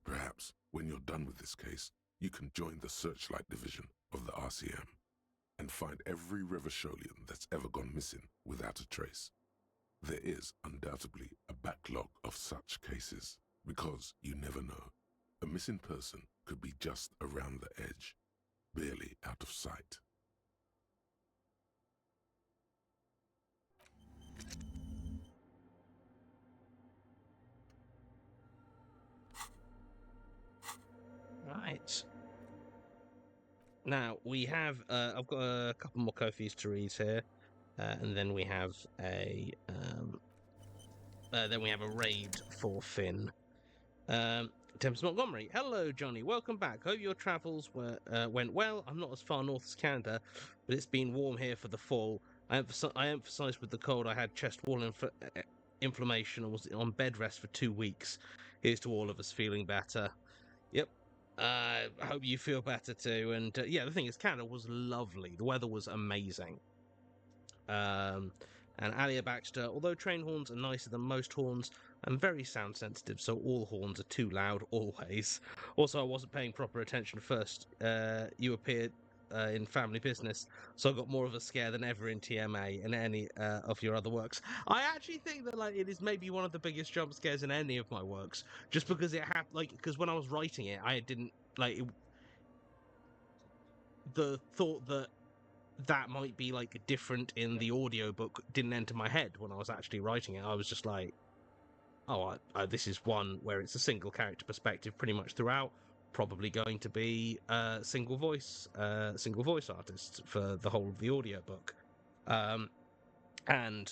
Speaker 2: Perhaps, when you're done with this case, you can join the Searchlight Division of the RCM and find every Revacholian that's ever gone missing without a trace. There is undoubtedly a backlog of such cases, because you never know. A missing person could be just around the edge, barely out of sight.
Speaker 1: Right. Now, we have, I've got a couple more Kofis to read here, and then we have a raid for Finn. Tempest Montgomery, hello Johnny, welcome back. Hope your travels went well. I'm not as far north as Canada, but it's been warm here for the fall. I emphasised with the cold I had chest wall inflammation and was on bed rest for 2 weeks. Here's to all of us feeling better. Yep. I hope you feel better too. And yeah, the thing is, Canada was lovely. The weather was amazing. And Alia Baxter, although train horns are nicer than most horns, I'm very sound sensitive, so all horns are too loud always. Also, I wasn't paying proper attention first. You appeared in Family Business, so I got more of a scare than ever in TMA and any of your other works. I actually think that like it is maybe one of the biggest jump scares in any of my works, just because it happened. Like because when I was writing it, I didn't like it, the thought that that might be like different in the audiobook didn't enter my head when I was actually writing it. I was just like, oh, this is one where it's a single character perspective pretty much throughout. Probably going to be a single voice artist for the whole of the audiobook. And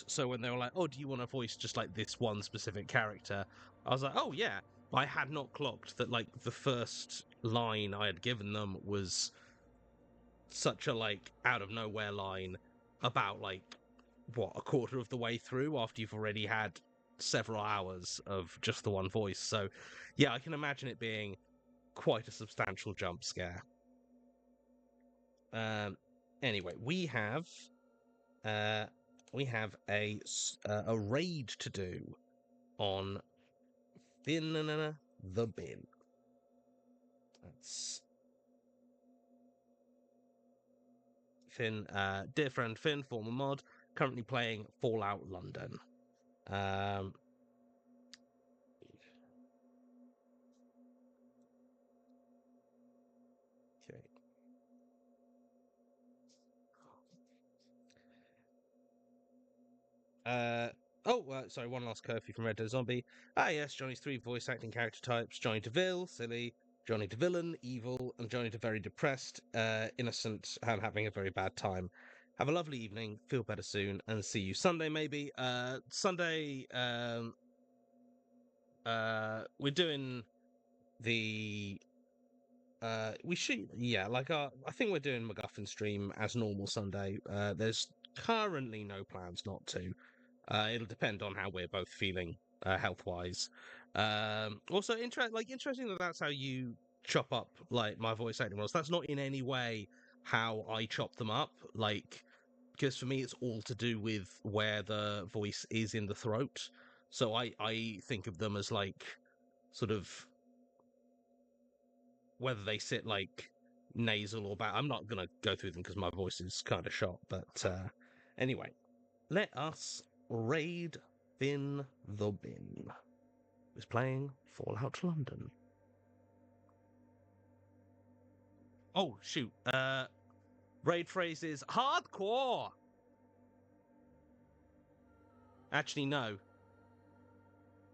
Speaker 1: so when they were like, oh, do you want to voice just like this one specific character? I was like, oh yeah. I had not clocked that like the first line I had given them was such a like out of nowhere line about like what a quarter of the way through after you've already had several hours of just the one voice. So yeah, I can imagine it being quite a substantial jump scare. Anyway, we have a raid to do on Finn the Bin. That's Finn, dear friend Finn, former mod, currently playing Fallout London. Sorry, one last curfew from Red Dead Zombie. Ah, yes, Johnny's 3 voice acting character types: Johnny DeVille, silly; Johnny DeVillain, evil; and Johnny DeVery, depressed, innocent, and having a very bad time. Have a lovely evening, feel better soon, and see you Sunday, maybe. Sunday, we're doing the. We should, yeah, like, I think we're doing MacGuffin stream as normal Sunday. There's currently no plans not to. It'll depend on how we're both feeling health-wise. Also, interesting that that's how you chop up like my voice acting roles. That's not in any way how I chop them up. Like, because for me, it's all to do with where the voice is in the throat. So I think of them as like sort of whether they sit like nasal or back. I'm not gonna go through them because my voice is kind of shot. But anyway, let us raid Finn the Bin, who's playing Fallout London. Oh, shoot. Raid phrase is hardcore. Actually, no.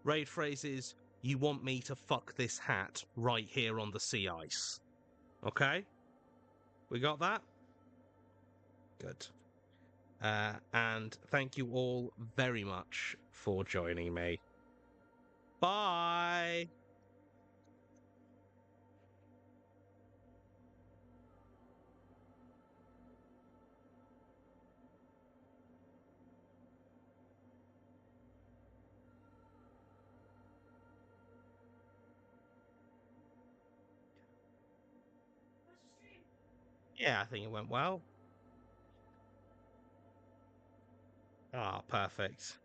Speaker 1: Raid phrase is, you want me to fuck this hat right here on the sea ice. Okay? We got that? Good. And thank you all very much for joining me. Bye! Yeah, I think it went well. Ah, perfect.